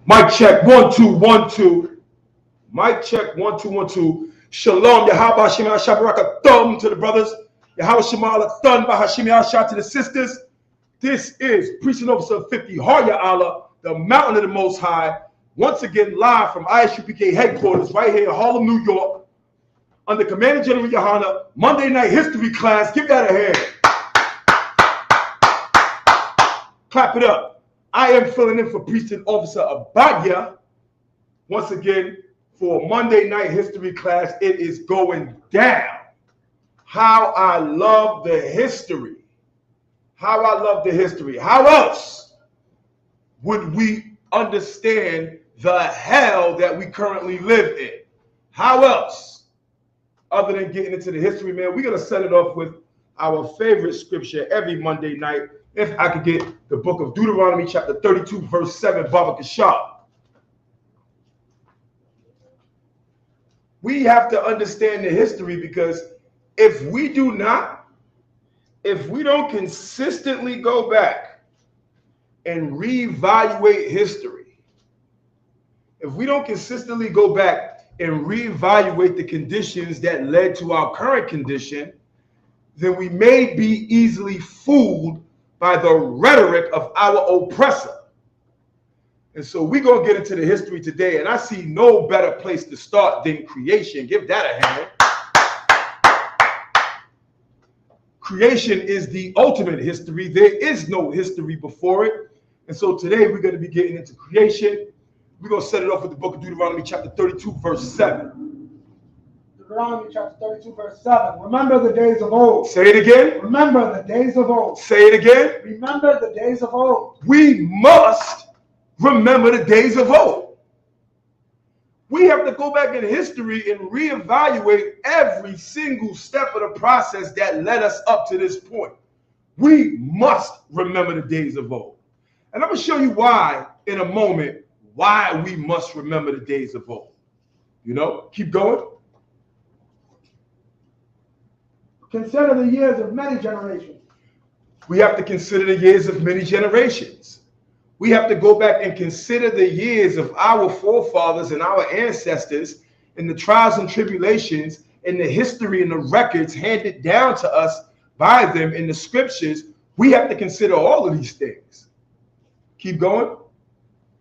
Mic check, 1 2 1 2. Mic check, 1 2 1 2. Shalom, Yahweh Shema Shabaraka thumb to the brothers. Yahweh Shema thumb by Hashim Yahshua to the sisters. This is Preaching Officer 50 Harya Allah, the mountain of the Most High. Once again, live from ISUPK headquarters right here in Harlem, New York, under Commander General Yohana, Monday night history class. Give that a hand. Clap it up. I am filling in for Preaching Officer Abadya. Once again, for Monday night history class, it is going down. How I love the history. How I love the history. How else would we understand the hell that we currently live in? How else, other than getting into the history, man, we're going to set it off with our favorite scripture every Monday night. If I could get the book of Deuteronomy, chapter 32, verse 7, Baba Kashab. We have to understand the history, because if we don't consistently go back and reevaluate history, if we don't consistently go back and reevaluate the conditions that led to our current condition, then we may be easily fooled by the rhetoric of our oppressor. And so we're going to get into the history today, and I see no better place to start than creation. Give that a hand. Creation is the ultimate history. There is no history before it. And so today we're going to be getting into creation. We're going to set it off with the book of Deuteronomy, chapter 32, verse 7. Deuteronomy chapter 32, verse 7. Remember the days of old. Say it again. Remember the days of old. Say it again. Remember the days of old. We must remember the days of old. We have to go back in history and reevaluate every single step of the process that led us up to this point. We must remember the days of old. And I'm going to show you why in a moment, why we must remember the days of old. You know, keep going. Consider the years of many generations. We have to consider the years of many generations. We have to go back and consider the years of our forefathers and our ancestors and the trials and tribulations and the history and the records handed down to us by them in the scriptures. We have to consider all of these things. Keep going.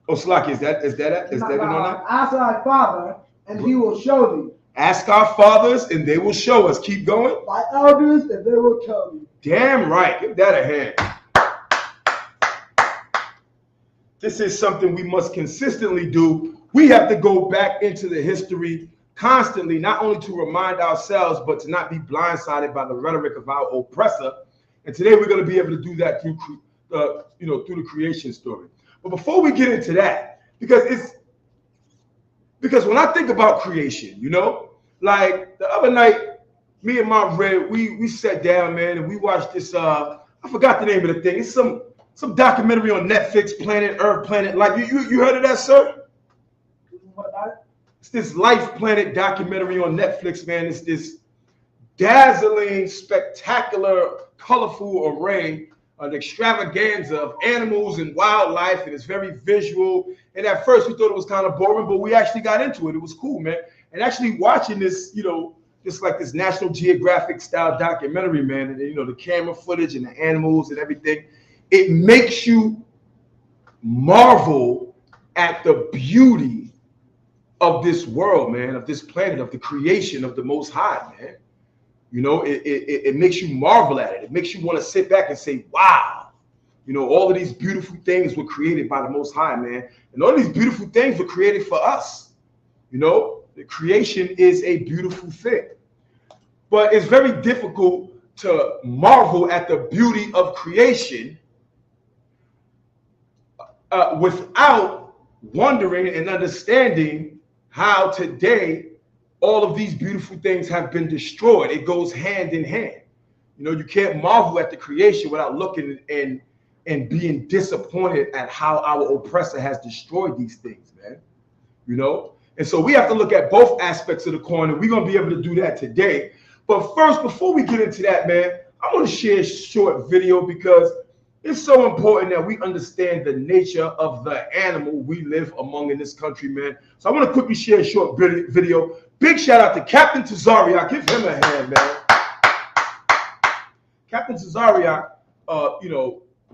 Oh, Slaki, is that it on that? Ask thy father, and he will show thee. Ask our fathers, and they will show us. Keep going. Thy elders, and they will tell thee. Damn right. Give that a hand. This is something we must consistently do. We have to go back into the history constantly, not only to remind ourselves, but to not be blindsided by the rhetoric of our oppressor. And today we're going to be able to do that through the creation story. But before we get into that, because when I think about creation, you know, like the other night, me and my Red, we sat down, man, and we watched this. I forgot the name of the thing. It's some documentary on Netflix, Planet Earth, Planet Life. You heard of that, sir? What about it? It's this Life Planet documentary on Netflix, man. It's this dazzling, spectacular, colorful array, an extravaganza of animals and wildlife, and it's very visual. And at first we thought it was kind of boring, but we actually got into it. It was cool, man. And actually watching this, you know, just like this National Geographic style documentary, man, and you know, the camera footage and the animals and everything, it makes you marvel at the beauty of this world, man, of this planet, of the creation of the Most High, man. You know, it makes you marvel at it. It makes you want to sit back and say, wow, you know, all of these beautiful things were created by the Most High, man. And all these beautiful things were created for us. You know, the creation is a beautiful thing. But it's very difficult to marvel at the beauty of creation without wondering and understanding how today all of these beautiful things have been destroyed. It goes hand in hand. You know, you can't marvel at the creation without looking and being disappointed at how our oppressor has destroyed these things, man. You know? And so we have to look at both aspects of the coin, and we're going to be able to do that today. But first, before we get into that, man, I want to share a short video because it's so important that we understand the nature of the animal we live among in this country, man. So I want to quickly share a short video. Big shout out to Captain Tazariak. Give him a hand, man. Captain Tazariak,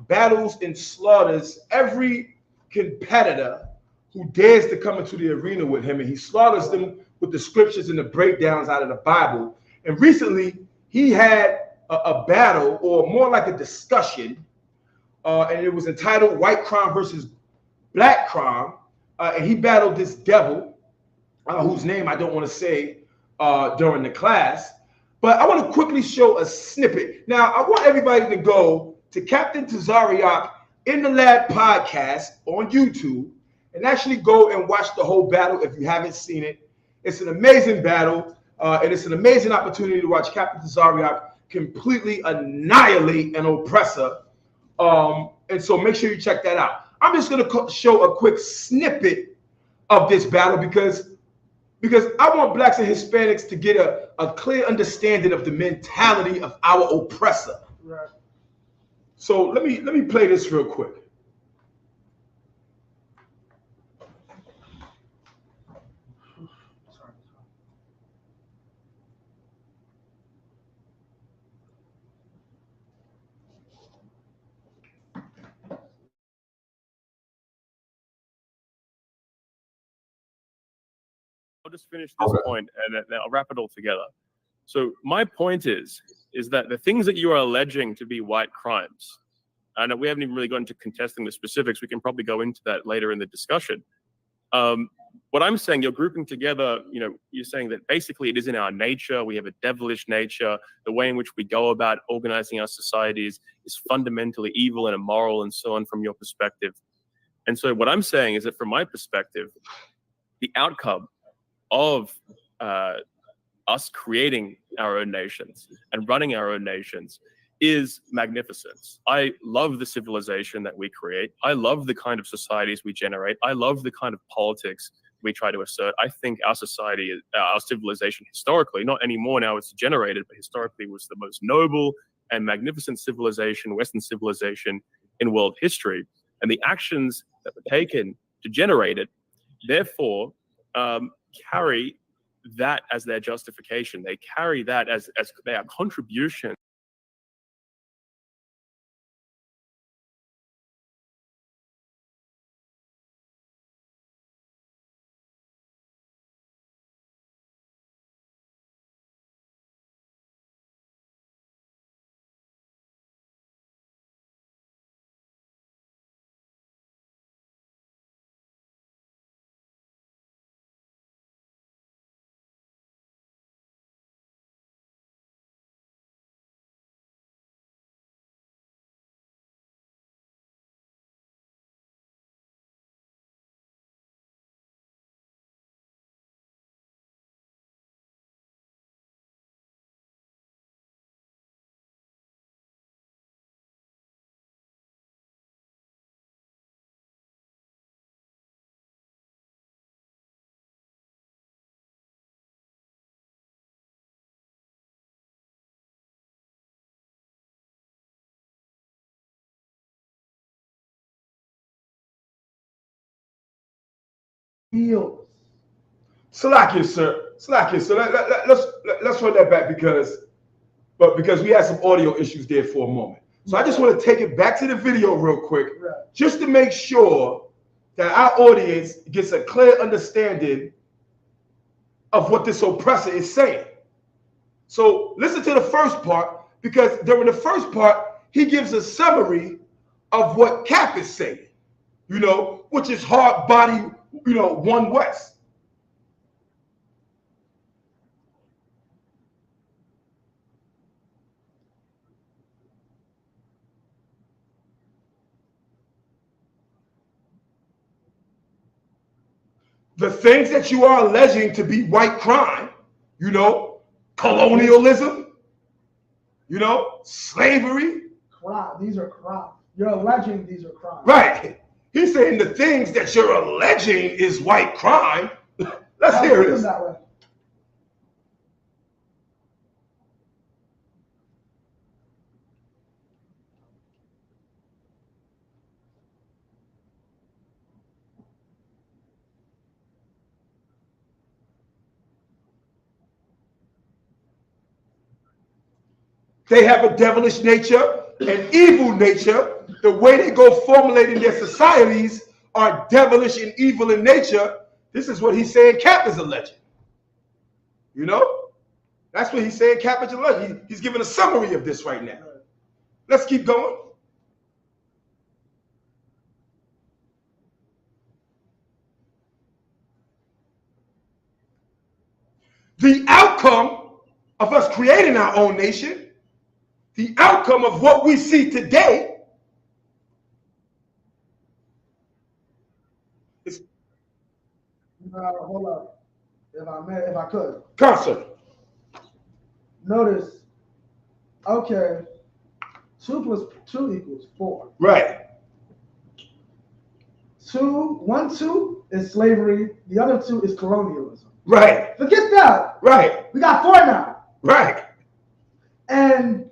battles and slaughters every competitor who dares to come into the arena with him, and he slaughters them with the scriptures and the breakdowns out of the Bible. And recently, he had a battle, or more like a discussion, and it was entitled White Crime versus Black Crime, and he battled this devil, whose name I don't want to say during the class, but I want to quickly show a snippet. Now, I want everybody to go to Captain Tazariak in the Lab podcast on YouTube and actually go and watch the whole battle if you haven't seen it. It's an amazing battle, and it's an amazing opportunity to watch Captain Tazariak completely annihilate an oppressor. And so make sure you check that out. I'm just going to show a quick snippet of this battle because I want blacks and Hispanics to get a clear understanding of the mentality of our oppressor. Right. So let me play this real quick. I'll just finish this point and then I'll wrap it all together. So my point is that the things that you are alleging to be white crimes, and we haven't even really gone into contesting the specifics, we can probably go into that later in the discussion. What I'm saying, you're grouping together, you're saying that basically it is in our nature, we have a devilish nature, the way in which we go about organizing our societies is fundamentally evil and immoral and so on from your perspective. And so what I'm saying is that from my perspective, the outcome of us creating our own nations and running our own nations is magnificence. I love the civilization that we create. I love the kind of societies we generate. I love the kind of politics we try to assert. I think our society, our civilization historically, not anymore now it's degenerated, but historically was the most noble and magnificent civilization, Western civilization in world history. And the actions that were taken to generate it, therefore, carry that as their justification. They carry that as their contribution. Feels. Salakia, sir. Salakia, sir. Let's run that back because we had some audio issues there for a moment. So I just want to take it back to the video real quick, just to make sure that our audience gets a clear understanding of what this oppressor is saying. So listen to the first part, because during the first part, he gives a summary of what Cap is saying, which is hard body, one West. The things that you are alleging to be white crime, colonialism, slavery. These are crimes. You're alleging these are crimes. Right. He's saying the things that you're alleging is white crime. Let's hear this. That way. They have a devilish nature, an evil nature. The way they go formulating their societies are devilish and evil in nature. This is what he's saying Cap is a legend. You know? That's what he's saying Cap is a legend. He's giving a summary of this right now. Let's keep going. The outcome of us creating our own nation, the outcome of what we see today is... Hold up. If I could. Concert. Notice, okay, 2 plus 2 equals 4. Right. 2 is slavery. The other 2 is colonialism. Right. Forget that. Right. We got 4 now. Right. And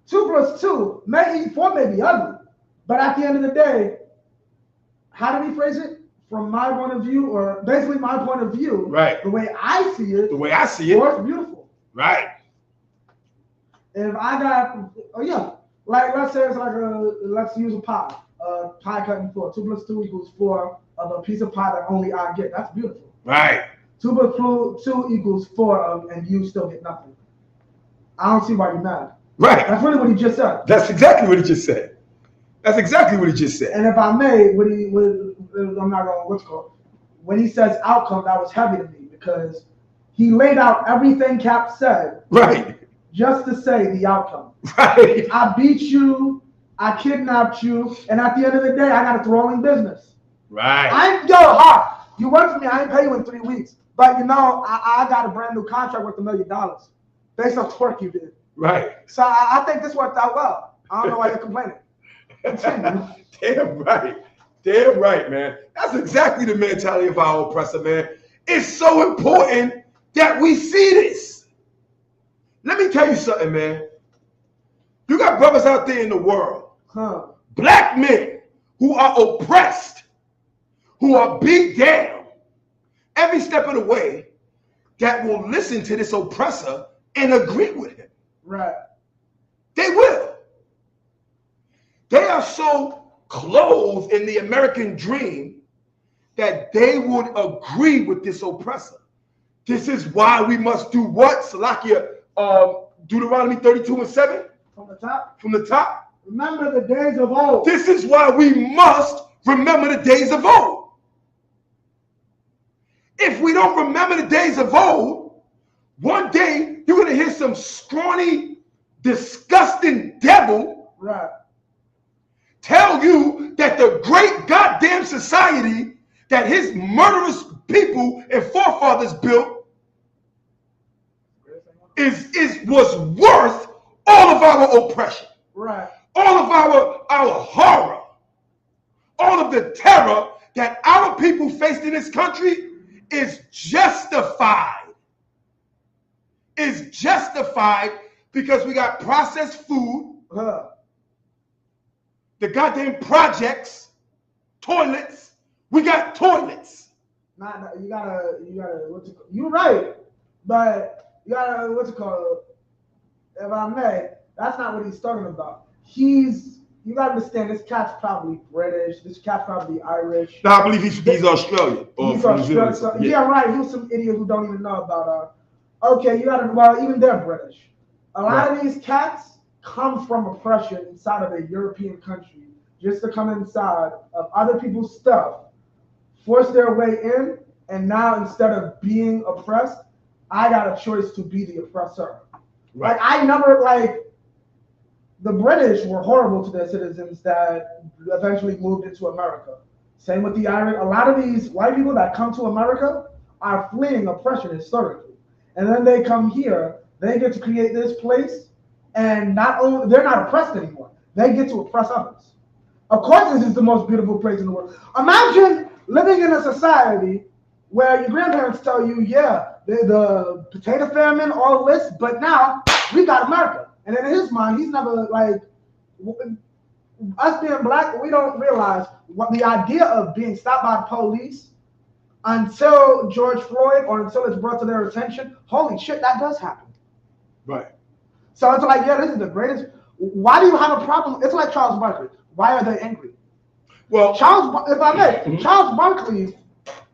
2 plus 2, 4 may be ugly, but at the end of the day, how do we phrase it? From my point of view, or basically my point of view, Right. the way I see it, The way I see it. 4 is beautiful. Right. If I got, like let's say it's like let's use a pie. Pie cutting 4. 2 plus 2 equals 4 of a piece of pie that only I get. That's beautiful. Right. 2 plus 2 equals 4 and you still get nothing. I don't see why you're mad. Right. That's really what he just said. That's exactly what he just said. That's exactly what he just said. And if I may, I'm not going, what's it called? When he says outcome, that was heavy to me because he laid out everything Cap said. Right. Just to say the outcome. Right. I beat you, I kidnapped you, and at the end of the day, I got a throwing business. Right. You work for me, I ain't pay you in 3 weeks. But you know, I got a brand new contract worth $1 million based on the work you did. Right. So I think this worked out well. I don't know why you're complaining. Damn right. Damn right, man. That's exactly the mentality of our oppressor, man. It's so important that we see this. Let me tell you something, man. You got brothers out there in the world, black men who are oppressed, who are beat down every step of the way, that will listen to this oppressor and agree with him. Right. They will. They are so clothed in the American dream that they would agree with this oppressor. This is why we must do what? Salakia, Deuteronomy 32:7? From the top? From the top? Remember the days of old. This is why we must remember the days of old. If we don't remember the days of old, one day you're going to hear some scrawny, disgusting devil tell you that the great goddamn society that his murderous people and forefathers built was worth all of our oppression, all of our horror, all of the terror that our people faced in this country is justified. Is justified because we got processed food, the goddamn projects, toilets. We got toilets. You gotta, you're right, but you gotta, what's it called? If I may, that's not what he's talking about. You gotta understand, this cat's probably British, this cat's probably Irish. No, I believe he's Australian. He's Australian. So, yeah, right. He was some idiot who don't even know about okay, you gotta, well, even they're British. A lot of these cats come from oppression inside of a European country just to come inside of other people's stuff, force their way in, and now instead of being oppressed, I got a choice to be the oppressor. Like, I never, the British were horrible to their citizens that eventually moved into America. Same with the Irish. A lot of these white people that come to America are fleeing oppression historically. And then they come here, they get to create this place, and not only, they're not oppressed anymore. They get to oppress others. Of course, this is the most beautiful place in the world. Imagine living in a society where your grandparents tell you, yeah, the potato famine, all this, but now we got America. And in his mind, he's never us being black, we don't realize what the idea of being stopped by police until George Floyd or until it's brought to their attention. Holy shit, that does happen. Right. So it's like, yeah, this is the greatest. Why do you have a problem? It's like Charles Barkley. Why are they angry? Well, If I may, Charles Barkley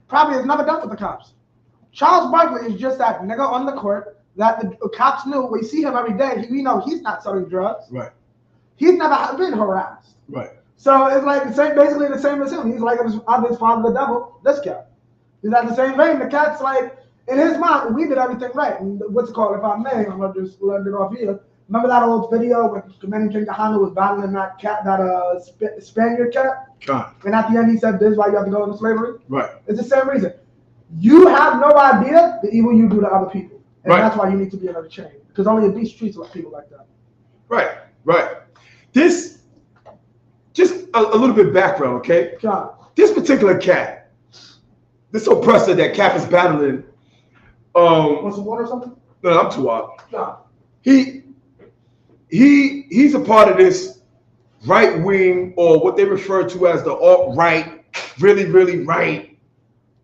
probably has never dealt with the cops. Charles Barkley is just that nigga on the court that the cops knew. We see him every day. We know he's not selling drugs. right, He's never been harassed. right, So it's like the same, basically the same as him. He's like, I'm his father, the devil. This guy. He's at the same vein. The cat's like, in his mind, we did everything right. And what's it called? If I may, I'm gonna just let it off here. Remember that old video when Commander King Kahana was battling that cat, that Spaniard cat? Con. And at the end, he said, "This is why you have to go into slavery." Right. It's the same reason. You have no idea the evil you do to other people, and Right. that's why you need to be another chain. Because only a beast treats people like that. Right, right. This, just a little bit of background, okay? God. This particular cat, this oppressor that Cap is battling, Want some water or something? no, I'm too out. God. He's a part of this right wing, or what they refer to as the alt-right, really, really right,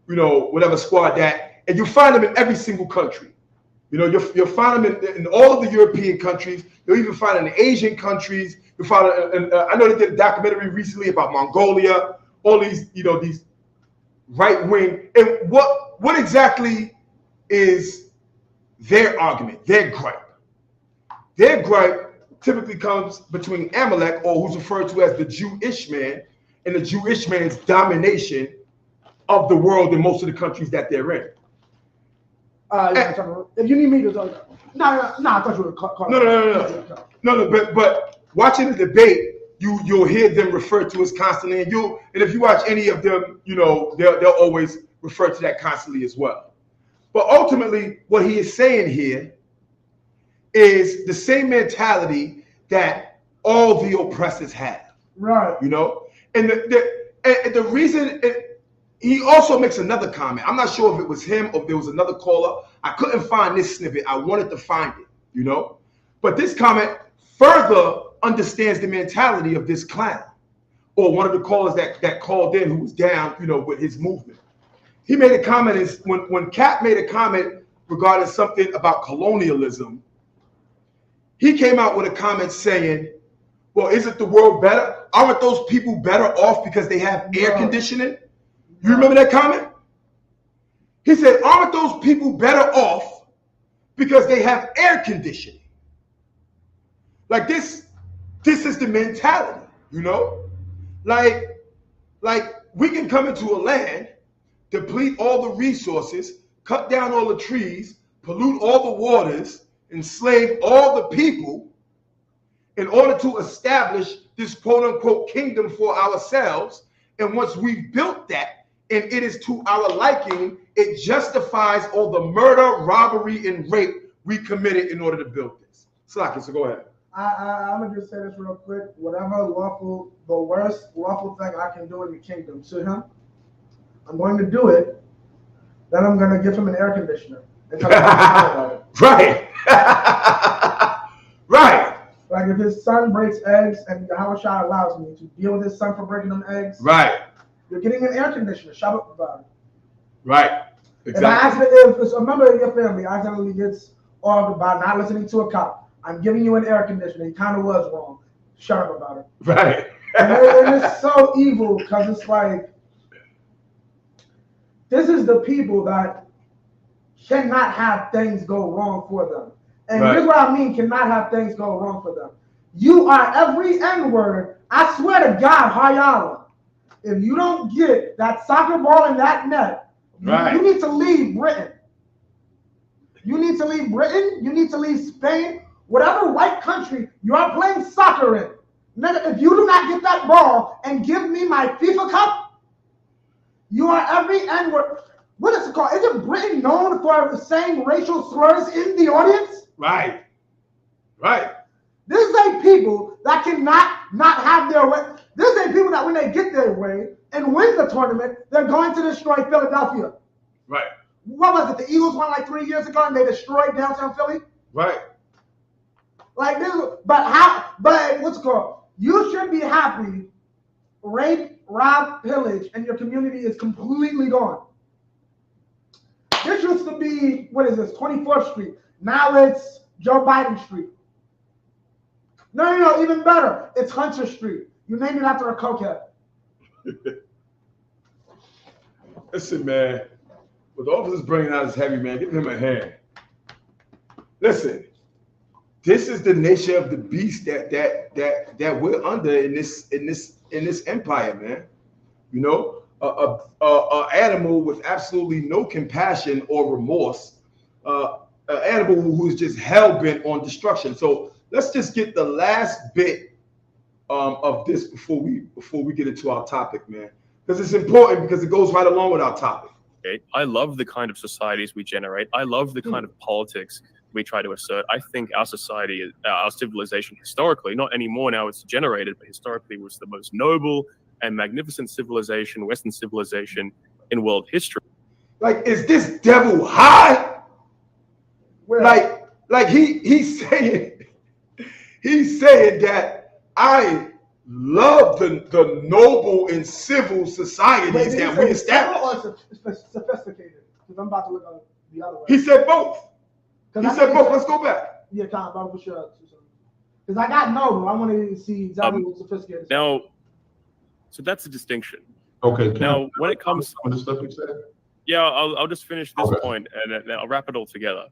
you know, whatever squad that, and you find them in every single country. You know, you'll find them in all of the European countries. You'll even find them in Asian countries. You'll find I know they did a documentary recently about Mongolia, all these, you know, these right wing. And what exactly is their argument, their gripe? Their gripe typically comes between Amalek, or who's referred to as the Jewish man, and the Jewish man's domination of the world in most of the countries that they're in. If you need me to talk, no, I thought you were calling. No, but watching the debate, you'll hear them referred to as constantly, and if you watch any of them, you know, they'll always refer to that constantly as well. But ultimately, what he is saying here is the same mentality that all the oppressors have. Right. You know, and the reason he also makes another comment. I'm not sure if it was him or if there was another caller. I couldn't find this snippet. I wanted to find it, you know. But this comment further understands the mentality of this clown, or one of the callers that called in who was down, you know, with his movement. He made a comment is when Cap made a comment regarding something about colonialism, he came out with a comment saying, well, isn't the world better? Aren't those people better off because they have air conditioning? You remember that comment? He said, aren't those people better off because they have air conditioning? Like this is the mentality, you know? Like we can come into a land, deplete all the resources, cut down all the trees, pollute all the waters, enslave all the people in order to establish this quote-unquote kingdom for ourselves. And once we've built that, and it is to our liking, it justifies all the murder, robbery, and rape we committed in order to build this. Slacky, so go ahead. I'm gonna just say this real quick. Whatever the worst lawful thing I can do in the kingdom to him, I'm going to do it. Then I'm gonna give him an air conditioner and tell him about it. Right. Right. Like if his son breaks eggs and Yahushua allows me to deal with his son for breaking them eggs, Right. you're getting an air conditioner. Shut up about it. Right. Exactly. If a member of your family accidentally gets off by not listening to a cop, I'm giving you an air conditioner. He kind of was wrong. Shut up about it. Right. And it's so evil because it's like, this is the people that cannot have things go wrong for them. And here's what I mean, cannot have things go wrong for them. You are every N-word. I swear to God, Hayala, if you don't get that soccer ball in that net, you need to leave Britain. You need to leave Britain. You need to leave Spain. Whatever white country you are playing soccer in. If you do not get that ball and give me my FIFA Cup, you are every N-word. What is it called? Isn't Britain known for saying racial slurs in the audience? Right. Right. This ain't people that cannot not have their way. This ain't people that when they get their way and win the tournament, they're going to destroy Philadelphia. Right. What was it? The Eagles won like 3 years ago and they destroyed downtown Philly? Right. Like this, but what's it called? You should be happy. Rape, rob, pillage, and your community is completely gone. This used to be, what is this, 24th Street. Now it's Joe Biden Street. No, even better. It's Hunter Street. You named it after a cokehead. Listen, man. With the officers bringing out his heavy, man, give him a hand. Listen, this is the nature of the beast that we're under in this empire, man. You know, a animal with absolutely no compassion or remorse, an animal who's just hell bent on destruction. So let's just get the last bit of this before we get into our topic, man, because it's important because it goes right along with our topic. Okay? I love the kind of societies we generate. I love the kind of politics we try to assert. I think our society, our civilization historically, not anymore now it's generated, but historically was the most noble and magnificent civilization, Western civilization in world history. Like, is this devil high? Where? Like he's saying that I love the noble and civil societies Wait, that we established. Or sophisticated? Because I'm about to look up the other way. He said both. He 'Cause I said think both. it's- Let's go back. Yeah, Tom, but for sure. Because I got noble. I want to see exactly what sophisticated. Now, so that's a distinction. Okay. Now, when it comes, on the stuff you said. yeah, I'll just finish this Okay. point and then I'll wrap it all together.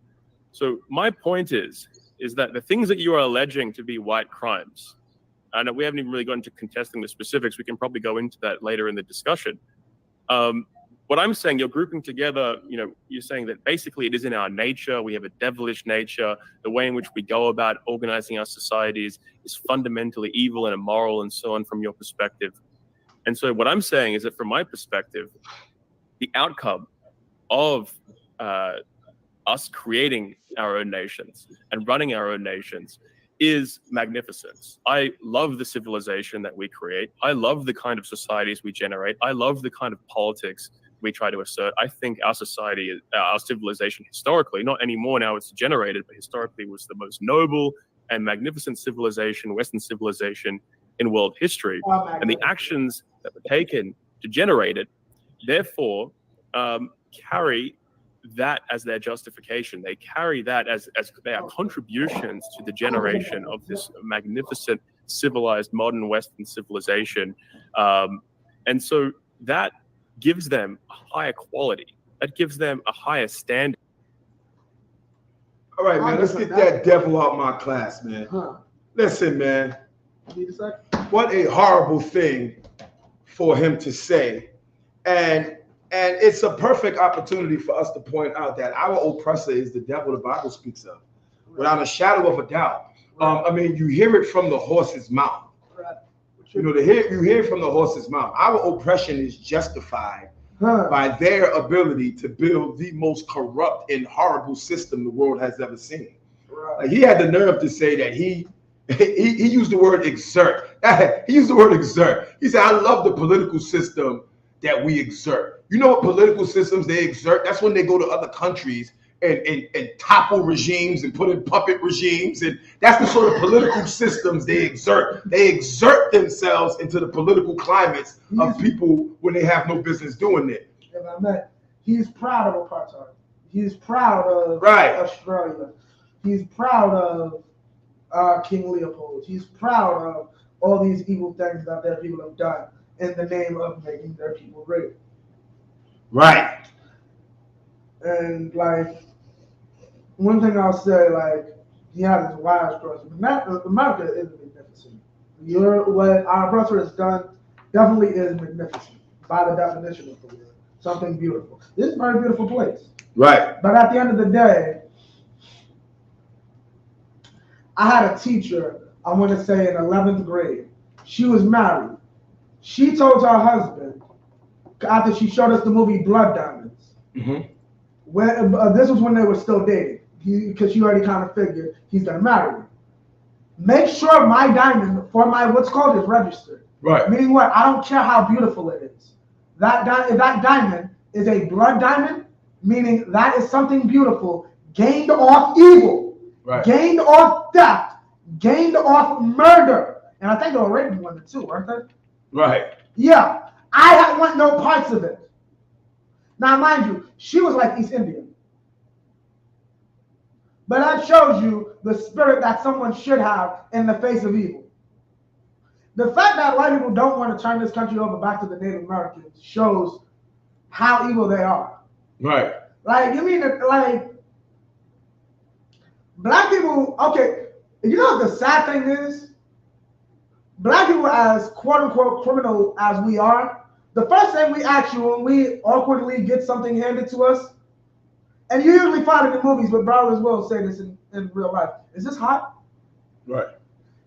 So my point is that the things that you are alleging to be white crimes, and we haven't even really gone into contesting the specifics. We can probably go into that later in the discussion. What I'm saying, you're grouping together, you're saying that basically it is in our nature. We have a devilish nature. The way in which we go about organizing our societies is fundamentally evil and immoral and so on from your perspective. And so what I'm saying is that from my perspective, the outcome of us creating our own nations and running our own nations is magnificence. I love the civilization that we create. I love the kind of societies we generate. I love the kind of politics we try to assert. I think our society, our civilization historically, not anymore now it's generated, but historically was the most noble and magnificent civilization, Western civilization in world history. And the actions that were taken to generate it, therefore, carry that as their justification. They carry that as their contributions to the generation of this magnificent, civilized, modern Western civilization. And so that gives them a higher quality. That gives them a higher standard. All right, man, let's get that devil out my class, man. Listen, man, Need a sec? what a horrible thing for him to say. And it's a perfect opportunity for us to point out that our oppressor is the devil the Bible speaks of, without a shadow of a doubt. I mean, you hear it from the horse's mouth. You hear it from the horse's mouth. Our oppression is justified by their ability to build the most corrupt and horrible system the world has ever seen. Like, he had the nerve to say that he used the word exert. He used the word exert. He said, I love the political system that we exert. You know what political systems they exert? That's when they go to other countries and topple regimes and put in puppet regimes. And that's the sort of political systems they exert. They exert themselves into the political climates of people when they have no business doing it. He's proud of apartheid. He's proud of Australia. He's proud of King Leopold. He's proud of all these evil things that their people have done in the name of making their people great. Right. And like, one thing I'll say, like, he has his wires crossed. America is magnificent. What our brother has done definitely is magnificent by the definition of the word. Something beautiful. This is a very beautiful place. Right. But at the end of the day, I had a teacher, I want to say in 11th grade. She was married. She told her husband, after she showed us the movie Blood Diamonds, this was when they were still dating, because she already kind of figured he's going to marry me. Make sure my diamond for my what's called is registered. Right. Meaning what? I don't care how beautiful it is. That diamond is a blood diamond, meaning that is something beautiful, gained off evil, gained off theft, gained off murder. And I think they were raping women too, weren't they? Right. Yeah. I want no parts of it. Now, mind you, she was like East Indian. But that shows you the spirit that someone should have in the face of evil. The fact that white people don't want to turn this country over back to the Native Americans shows how evil they are. Right. Like, you mean, like, black people, okay, you know what the sad thing is? Black people, as quote-unquote criminal as we are, the first thing we ask you when we awkwardly get something handed to us, and you usually find it in movies, but brothers will say this in real life, is this hot? Right.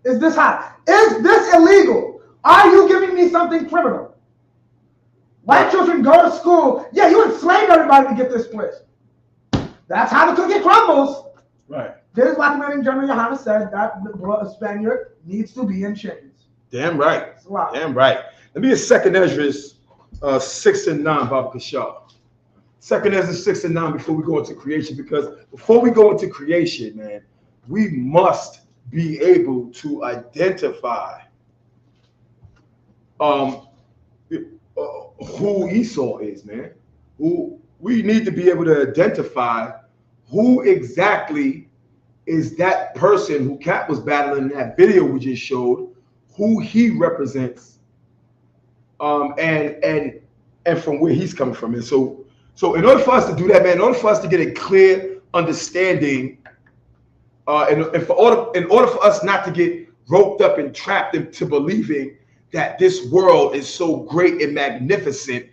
Is this hot? Is this illegal? Are you giving me something criminal? White children go to school. Yeah, you enslaved everybody to get this place. That's how the cookie crumbles. Right. This black man in General Yohana said that a Spaniard needs to be in chains. Damn right. It's a lot. Damn right. Let me get Second Ezra's 6 and 9, Baba Kashar. Second Ezra 6 and 9 before we go into creation, because before we go into creation, man, we must be able to identify who Esau is, man. Who we need to be able to identify who exactly is that person who Cap was battling in that video we just showed, who he represents, and from where he's coming from. And so in order for us to do that, man, in order for us to get a clear understanding, in order for us not to get roped up and trapped into believing that this world is so great and magnificent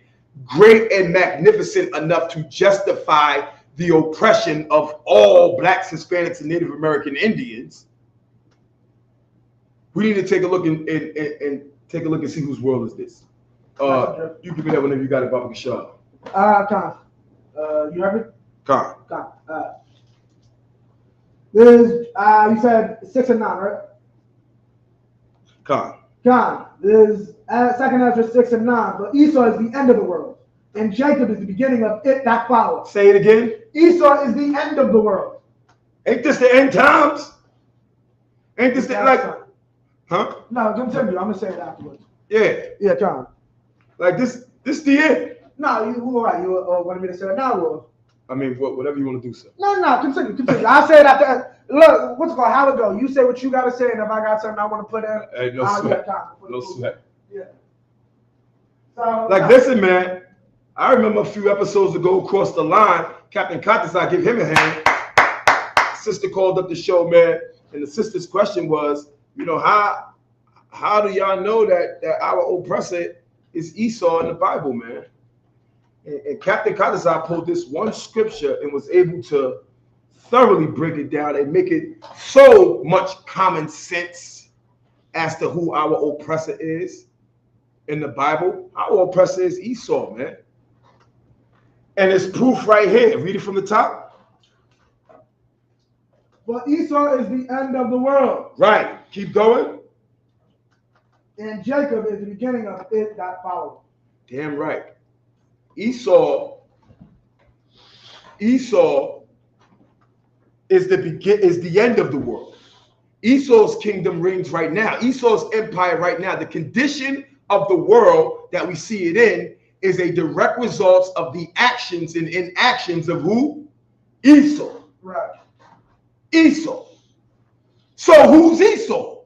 enough to justify the oppression of all Blacks, Hispanics, and Native American Indians, we need to take a look and take a look and see whose world is this. You give me that whenever you got it, Baba Kashar. Khan. You heard me? Khan. This you said 6 and 9, right? Khan. This is Second Ezra 6 and 9. But Esau is the end of the world, and Jacob is the beginning of it that follows. Say it again. Esau is the end of the world. Ain't this the end times? Ain't this the, like, huh? No, continue. I'm gonna say it afterwards. Yeah, Khan. like this the end. No, you all right? You wanted me to say it now, or? I mean, whatever you want to do, sir. No, continue. I'll say it after. Look, what's it called? How it go? You say what you gotta say, and if I got something I want to put in, Hey, no I'll sweat. no sweat. Yeah. So, Like, listen, man. I remember a few episodes ago, across the line, Captain Katas, I give him a hand. Sister called up the show, man, and the sister's question was, you know, how do y'all know that our oppressor is Esau in the Bible, man? And Captain Katas pulled this one scripture and was able to thoroughly break it down and make it so much common sense as to who our oppressor is in the Bible. Our oppressor is Esau, man. And it's proof right here. Read it from the top. But Esau is the end of the world. Right. Keep going. And Jacob is the beginning of it that follows. Damn right. Esau is the end of the world. Esau's kingdom reigns right now. Esau's empire right now. The condition of the world that we see it in is a direct result of the actions and inactions of who? Esau. Right. Esau. So who's Esau?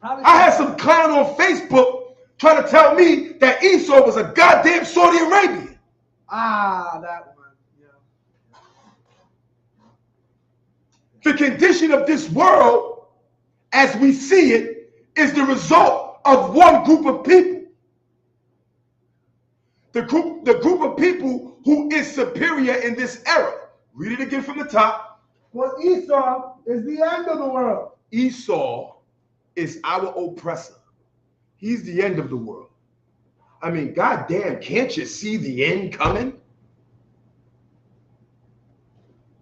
I had some clown on Facebook trying to tell me that Esau was a goddamn Saudi Arabian. That one. Yeah. The condition of this world, as we see it, is the result of one group of people. The group of people who is superior in this era. Read it again from the top. Well, Esau is the end of the world. Esau is our oppressor. He's the end of the world. I mean, goddamn, can't you see the end coming?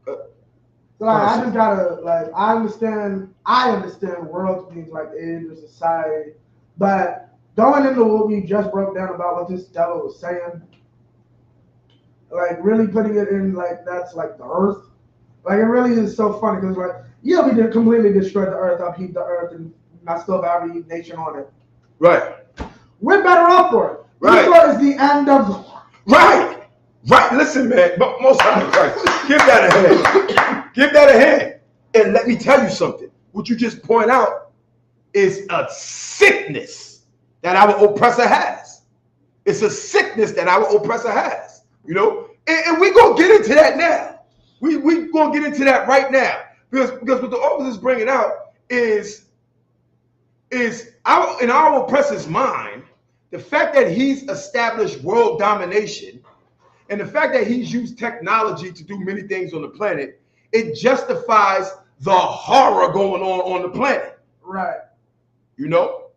So I just gotta I understand world means like the end of society, but going into what we just broke down about what this devil was saying, like really putting it in that's like the earth, like it really is so funny because we did completely destroy the earth, upheave the earth, and messed up every nation on it. Right. We're better off for it. Right. Esau is the end of the world. Right. Right, listen, man. But Most High Christ, give that a hand. Give that a hand. And let me tell you something. What you just point out is a sickness that our oppressor has. It's a sickness that our oppressor has. You know, and we're gonna get into that now. We gonna get into that right now because what the officer is bringing out is our in our oppressor's mind, the fact that he's established world domination and the fact that he's used technology to do many things on the planet, it justifies the horror going on the planet. Right. You know?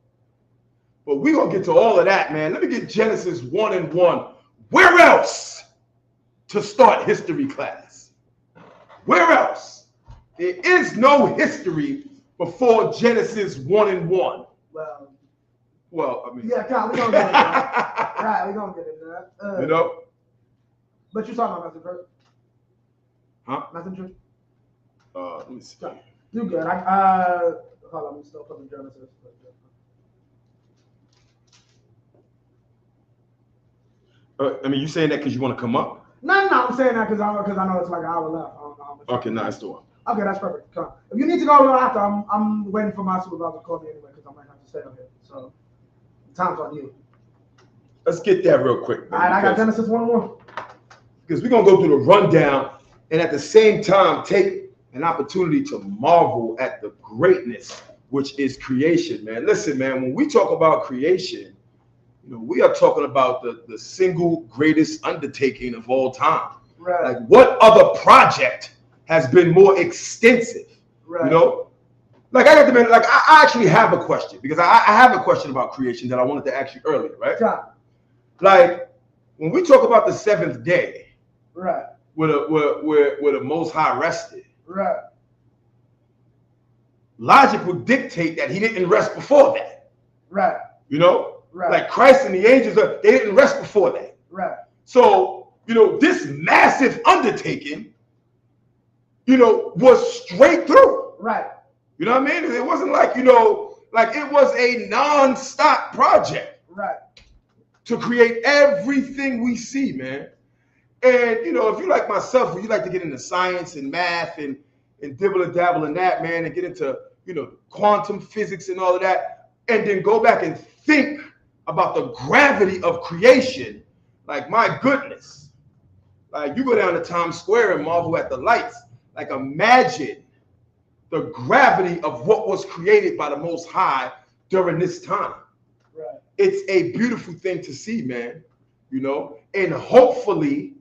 But we're going to get to all of that, man. Let me get Genesis 1:1. Where else to start history class? Where else? There is no history before Genesis 1:1. Well, I mean. Yeah, we're going to get into that. Right, we're going to get into that. You know? But you're talking about messenger. Huh? Messenger? Let me see. You good. Hold on, I'm still putting Genesis. I mean, you saying that because you want to come up? No, I'm saying that because I know it's like an hour left. Okay, nice the one. Okay, that's perfect. Come on. If you need to go a little after, I'm waiting for my supervisor to call me anyway because I might have to stay up here. So, time's on you. Let's get that real quick. Man, all right, I got Genesis 1:1. Because we're going to go through the rundown and at the same time take an opportunity to marvel at the greatness which is creation, man. Listen, man, when we talk about creation, you know, we are talking about the single greatest undertaking of all time. Right. Like, what other project has been more extensive? Right. You know, like I got to like I actually have a question because I have a question about creation that I wanted to ask you earlier, right? Yeah. Like when we talk about the seventh day, right, where the Most High rested, right, logic would dictate that he didn't rest before that. Right. You know, right, like Christ and the angels, they didn't rest before that. Right. So, you know, this massive undertaking, you know, was straight through. Right. You know what I mean? It wasn't like, you know, like it was a non-stop project. Right. To create everything we see, man. And, you know, if you like myself, you like to get into science and math and dibble and dabble in that, man, and get into, you know, quantum physics and all of that, and then go back and think about the gravity of creation, like, my goodness. Like, you go down to Times Square and marvel at the lights. Like, imagine the gravity of what was created by the Most High during this time. Right. It's a beautiful thing to see, man, you know, and hopefully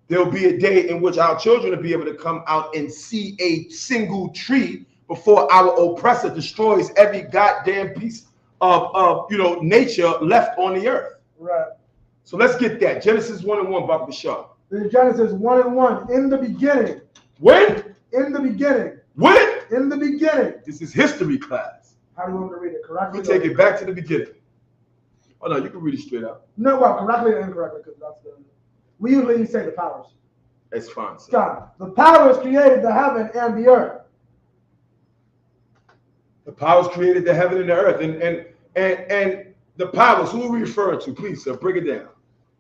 there'll be a day in which our children will be able to come out and see a single tree before our oppressor destroys every goddamn piece of you know, nature left on the earth. Right. So let's get that. Genesis 1:1, Baba Bashar. This is Genesis 1:1. In the beginning. When? In the beginning. When? In the beginning. This is history class. How do you want me to read it? Correctly? We take it back to the beginning. Oh no, you can read it straight out. No, well, correctly or incorrectly, because that's the. We usually say the powers. It's fine, sir. God, the powers created the heaven and the earth. The powers created the heaven and the earth, and the powers. Who are we referring to? Please, sir, break it down.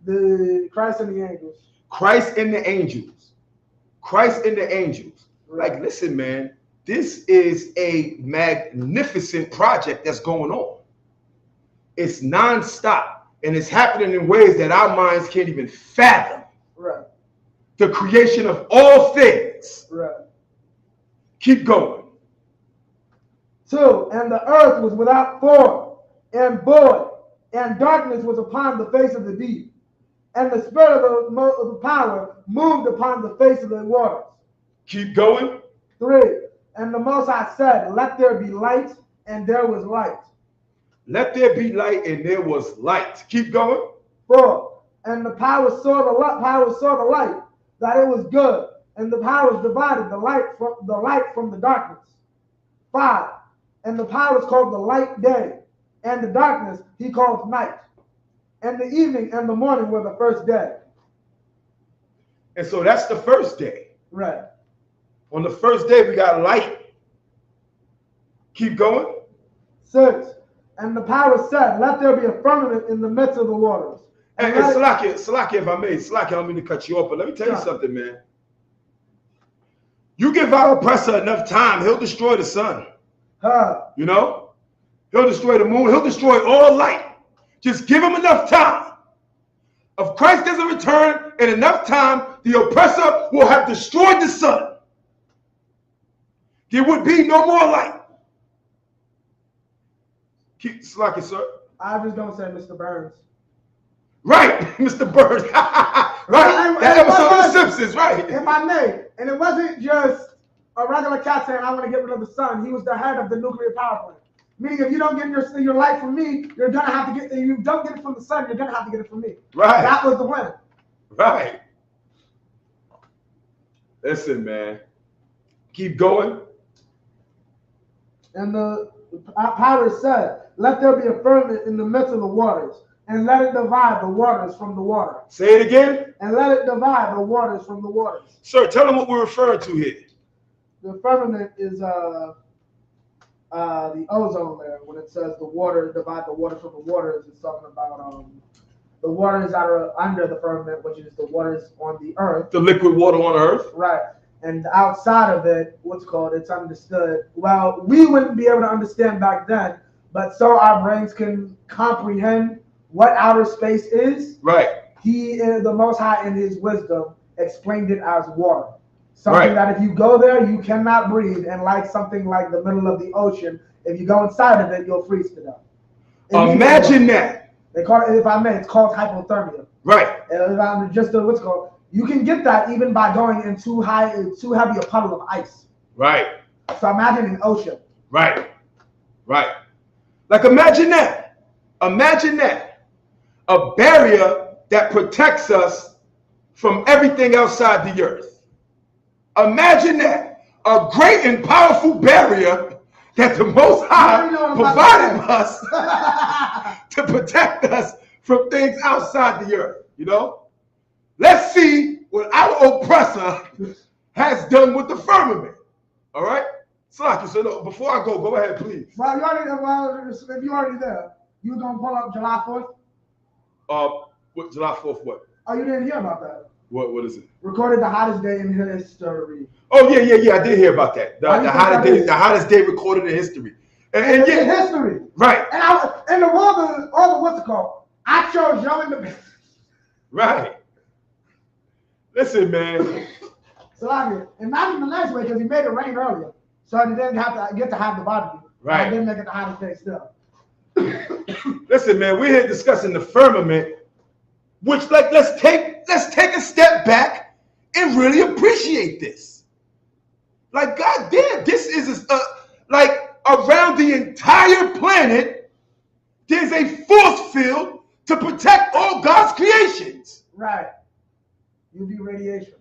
The Christ and the angels. Christ and the angels. Christ and the angels. Right. Like, listen, man, this is a magnificent project that's going on. It's nonstop, and it's happening in ways that our minds can't even fathom. Right. The creation of all things. Right. Keep going. 2, and the earth was without form and void, and darkness was upon the face of the deep, and the spirit of the power moved upon the face of the waters. Keep going. 3, and the Most High said, let there be light, and there was light. Let there be light, and there was light. Keep going. 4, and the powers saw the light, that it was good, and the powers divided the light from the darkness. 5, and the powers called the light day, and the darkness he called night. And the evening and the morning were the first day. And so that's the first day. Right. On the first day, we got light. Keep going. 6, and the powers said, let there be a firmament in the midst of the waters. And Salakia, if I may, Salakia, I don't mean to cut you off, but let me tell you something, man. You give our oppressor enough time, he'll destroy the sun. You know? He'll destroy the moon. He'll destroy all light. Just give him enough time. If Christ doesn't return in enough time, the oppressor will have destroyed the sun. There would be no more light. Keep Slacky, sir. I was going to say Mr. Burns. Right, Mr. Burns. Right. That episode of The Simpsons, right. If I may. And it wasn't just a regular cat saying, I want to get rid of the sun. He was the head of the nuclear power plant. Meaning, if you don't get your light from me, you're gonna have to get. If you don't get it from the sun, you're gonna have to get it from me. Right. That was the plan. Right. Listen, man. Keep going. And the pirate said, "Let there be a firmament in the midst of the waters, and let it divide the waters from the water." Say it again. And let it divide the waters from the waters. Sir, tell them what we're referring to here. The firmament is the ozone layer. When it says the water divide the waters from the waters, it's talking about the waters that are under the firmament, which is the waters on the earth. The liquid water on earth. Right. And outside of it, it's understood. Well, we wouldn't be able to understand back then, but so our brains can comprehend what outer space is. Right. He, the Most High, in His wisdom, explained it as water. Something that if you go there, you cannot breathe. And like something like the middle of the ocean, if you go inside of it, you'll freeze to death. Imagine that. They call it, if I may, it's called hypothermia. Right. And what's called, you can get that even by going in too heavy a puddle of ice. Right. So imagine an ocean. Right. Right. Like imagine that. Imagine that. A barrier that protects us from everything outside the earth. Imagine that. A great and powerful barrier that the Most High provided us to protect us from things outside the earth. You know? Let's see what our oppressor has done with the firmament. All right? Slacky, so no, before I go ahead, please. Well, if you're already there, you were going to pull up July 4th? What, July 4th, what? Oh, you didn't hear about that? What is it? Recorded the hottest day in history. Oh, yeah, I did hear about that. The hottest day recorded in history. And yeah. In history. Right. And all the what's it called? I chose Joe in the business. Right. Listen, man. So and not in the nice way because he made it rain earlier. So he didn't have to get to have the barbecue. Right. I didn't make it the hottest day still. Listen, man, we're here discussing the firmament, which let's take a step back and really appreciate this. Like, goddamn, this is like around the entire planet, there's a force field to protect all God's creations. Right. UV radiation.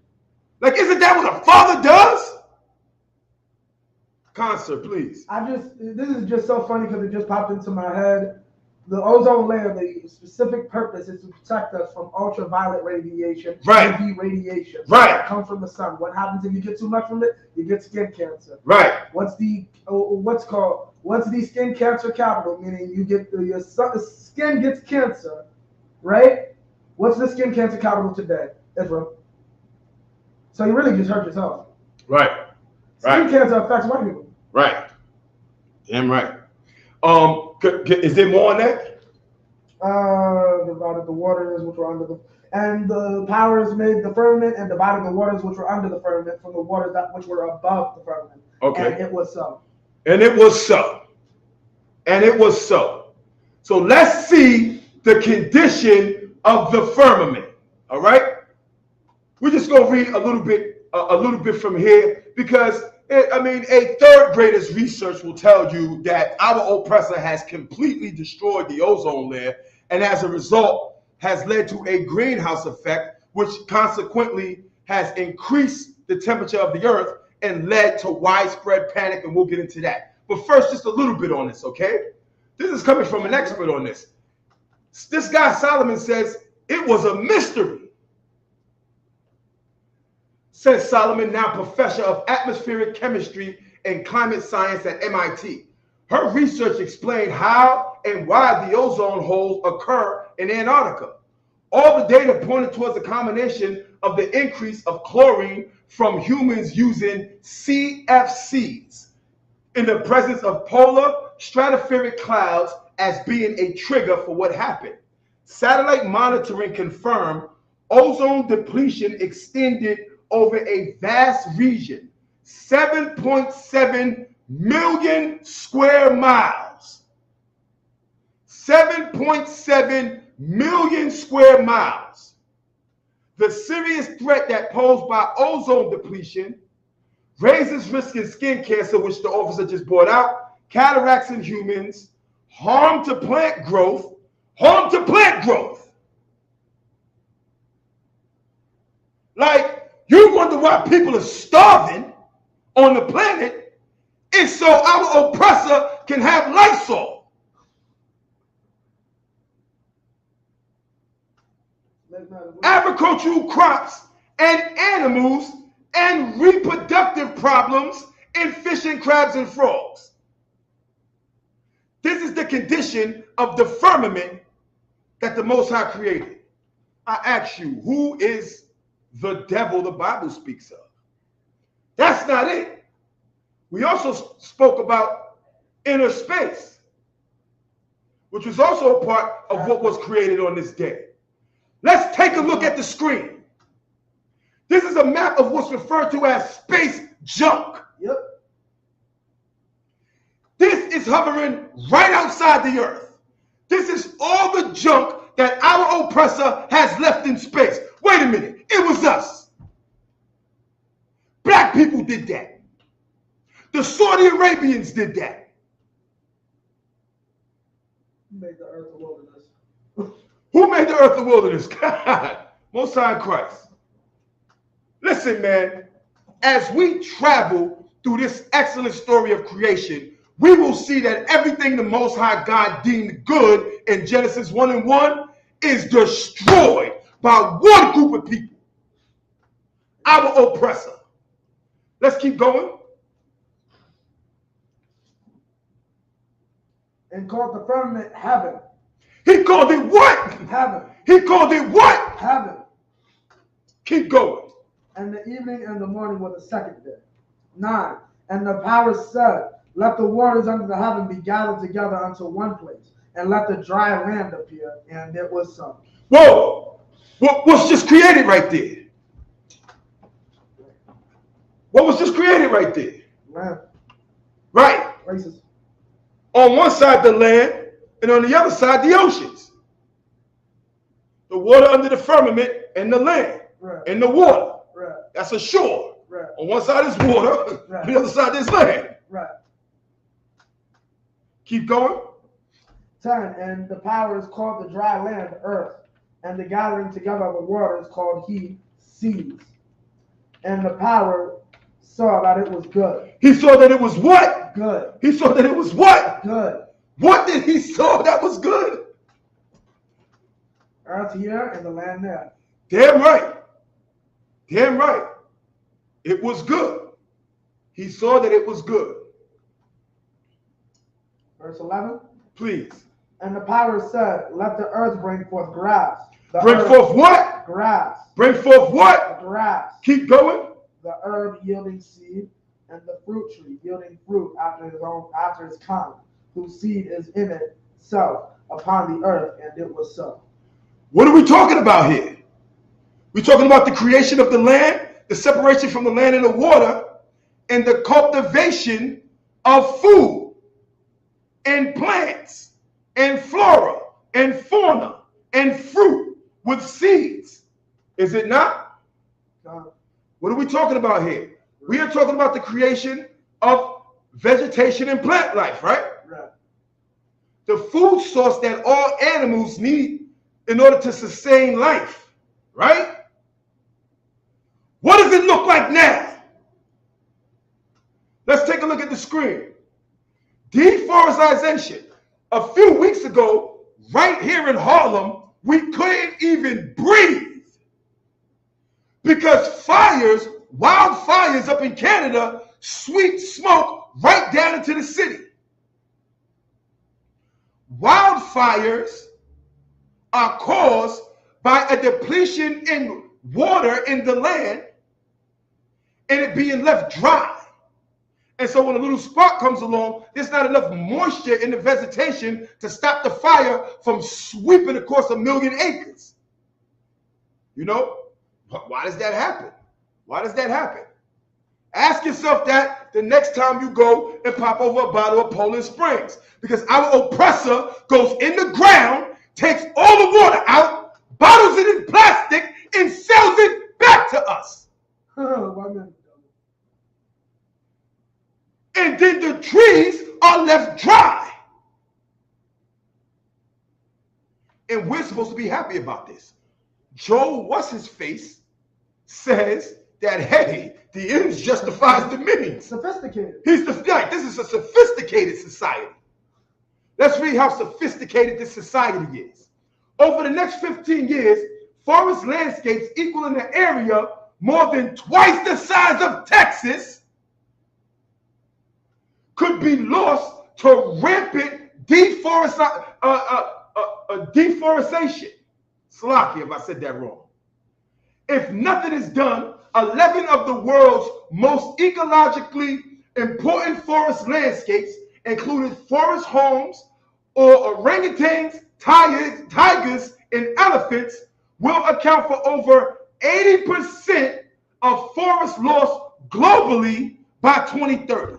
Like, isn't that what a father does? Concert, please. This is just so funny because it just popped into my head. The ozone layer, the specific purpose is to protect us from ultraviolet radiation, right. UV radiation, right? That comes from the sun. What happens if you get too much from it? You get skin cancer, right? What's the skin cancer capital? Meaning you get your skin gets cancer, right? What's the skin cancer capital today, Israel? So you really just hurt yourself, right? Skin cancer affects white people, right? Damn right. Is there more on that? Divided the waters which were under the powers made the firmament and divided the waters which were under the firmament from the waters which were above the firmament. Okay. And it was so. And it was so. And it was so. So let's see the condition of the firmament. All right. We're just gonna read a little bit from here because a third grader's research will tell you that our oppressor has completely destroyed the ozone layer and as a result has led to a greenhouse effect, which consequently has increased the temperature of the earth and led to widespread panic, and we'll get into that. But first, just a little bit on this, okay? This is coming from an expert on this. This guy, Solomon, says it was a mystery. Says Solomon, now professor of atmospheric chemistry and climate science at MIT. Her research explained how and why the ozone holes occur in Antarctica. All the data pointed towards a combination of the increase of chlorine from humans using CFCs in the presence of polar stratospheric clouds as being a trigger for what happened. Satellite monitoring confirmed ozone depletion extended over a vast region, 7.7 million square miles. 7.7 million square miles. The serious threat that posed by ozone depletion raises risk in skin cancer, which the officer just brought out, cataracts in humans, harm to plant growth, Like, you wonder why people are starving on the planet. It's so our oppressor can have Lysol. Agricultural crops and animals and reproductive problems in fish and crabs and frogs. This is the condition of the firmament that the Most High created. I ask you, who is the devil the Bible speaks of? That's not it. We also spoke about inner space, which was also a part of what was created on this day. Let's take a look at the screen. This is a map of what's referred to as space junk. Yep. This is hovering right outside the earth. This is all the junk that our oppressor has left in space. Wait a minute, it was us. Black people did that. The Saudi Arabians did that. Who made the earth a wilderness? Who made the earth a wilderness? God, Most High Christ. Listen, man, as we travel through this excellent story of creation, we will see that everything the Most High God deemed good in Genesis 1:1 is destroyed by one group of people, our oppressor. Let's keep going. And called the firmament heaven. He called it what? Heaven. He called it what? Heaven. Keep going. And the evening and the morning were the second day. 9. And the power said, let the waters under the heaven be gathered together unto one place, and let the dry land appear. And it was so. Whoa! What's just created right there? What was just created right there? Land. Right. Places. On one side, the land, and on the other side, the oceans. The water under the firmament and the land. Right. And the water. Right. That's a shore. Right. On one side is water, Right. on the other side is land. Right. Keep going. 10. And the power is called the dry land, earth, and the gathering together of the waters called he, seas. And the power saw that it was good. He saw that it was what? Good. He saw that it was what? Good. What did he saw that was good? Earth here and the land there. Damn right. Damn right. It was good. He saw that it was good. Verse 11. Please. And the power said, let the earth bring forth grass. The Bring earth, forth what? grass. Bring forth what? Grass. Keep going. The herb yielding seed, and the fruit tree yielding fruit after his kind, whose seed is in itself upon the earth, and it was so. What are we talking about here? We're talking about the creation of the land, the separation from the land and the water, and the cultivation of food and plants and flora and fauna and fruit with seeds. Is it not? What are we talking about here? We are talking about the creation of vegetation and plant life, right? Right. The food source that all animals need in order to sustain life, right? What does it look like now? Let's take a look at the screen. Deforestation. A few weeks ago, right here in Harlem, we couldn't even breathe because wildfires up in Canada, sweep smoke right down into the city. Wildfires are caused by a depletion in water in the land and it being left dry. And so when a little spark comes along, there's not enough moisture in the vegetation to stop the fire from sweeping across 1 million acres. You know, but why does that happen? Why does that happen? Ask yourself that the next time you go and pop over a bottle of Poland Springs, because our oppressor goes in the ground, takes all the water out, bottles it in plastic, and sells it back to us. And then the trees are left dry. And we're supposed to be happy about this. Joe What's-His-Face says that, hey, the ends justifies the means. Sophisticated. He's like, this is a sophisticated society. Let's read how sophisticated this society is. Over the next 15 years, forest landscapes equaling an area more than twice the size of Texas could be lost to rampant deforestation. Slocky if I said that wrong. If nothing is done, 11 of the world's most ecologically important forest landscapes, including forest homes or orangutans, tigers, and elephants, will account for over 80% of forest loss globally by 2030.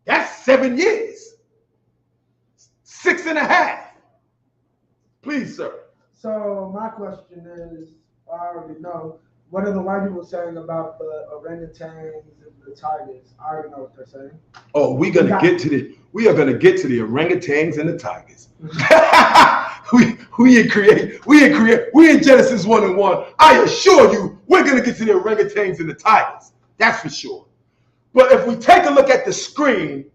That's 7 years. 6.5. Please, sir. So my question is, I already know, what are the white people saying about the orangutans and the tigers? I already know what they're saying. Oh, we are gonna get to the orangutans and the tigers. we in Genesis 1:1. I assure you, we're gonna get to the orangutans and the tigers. That's for sure. But if we take a look at the screen,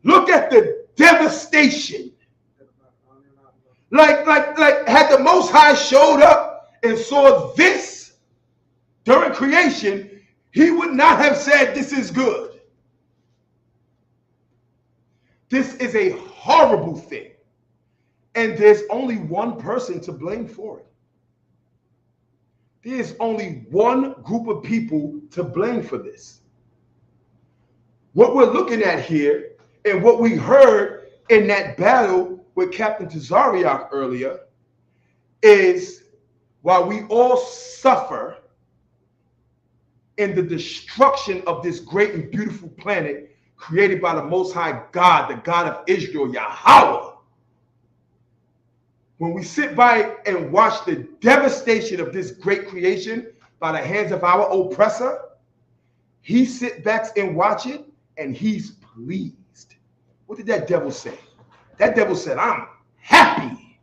look at the devastation. Like had the Most High showed up and saw this during creation, he would not have said this is good. This is a horrible thing. And there's only one person to blame for it. There's only one group of people to blame for this. What we're looking at here and what we heard in that battle with Captain Tazariak earlier is, while we all suffer in the destruction of this great and beautiful planet created by the Most High God, the God of Israel, Yahweh, when we sit by and watch the devastation of this great creation by the hands of our oppressor, he sits back and watch it and he's pleased. What did that devil say? That devil said, I'm happy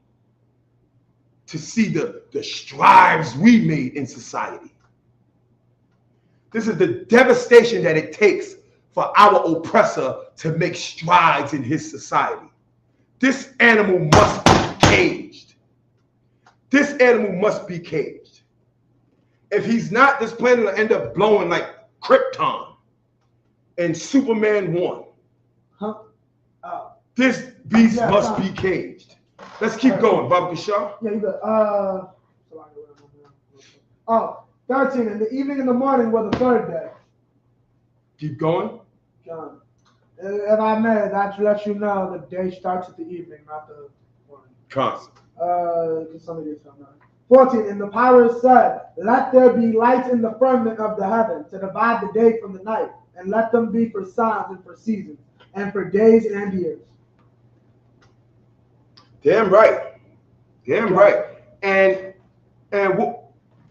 to see the strides we made in society. This is the devastation that it takes for our oppressor to make strides in his society. This animal must be caged. This animal must be caged. If he's not, this planet will end up blowing like Krypton and Superman 1. Huh? This beast must be caged. Let's keep going, Baba Kishar. Yeah, you got 13. In the evening and the morning were the third day. Keep going. John. If I may, that lets you know the day starts at the evening, not the morning. Constant. Some of these don't know. 14. And the power said, let there be lights in the firmament of the heaven to divide the day from the night, and let them be for signs and for seasons, and for days and years. Damn right. Damn right. And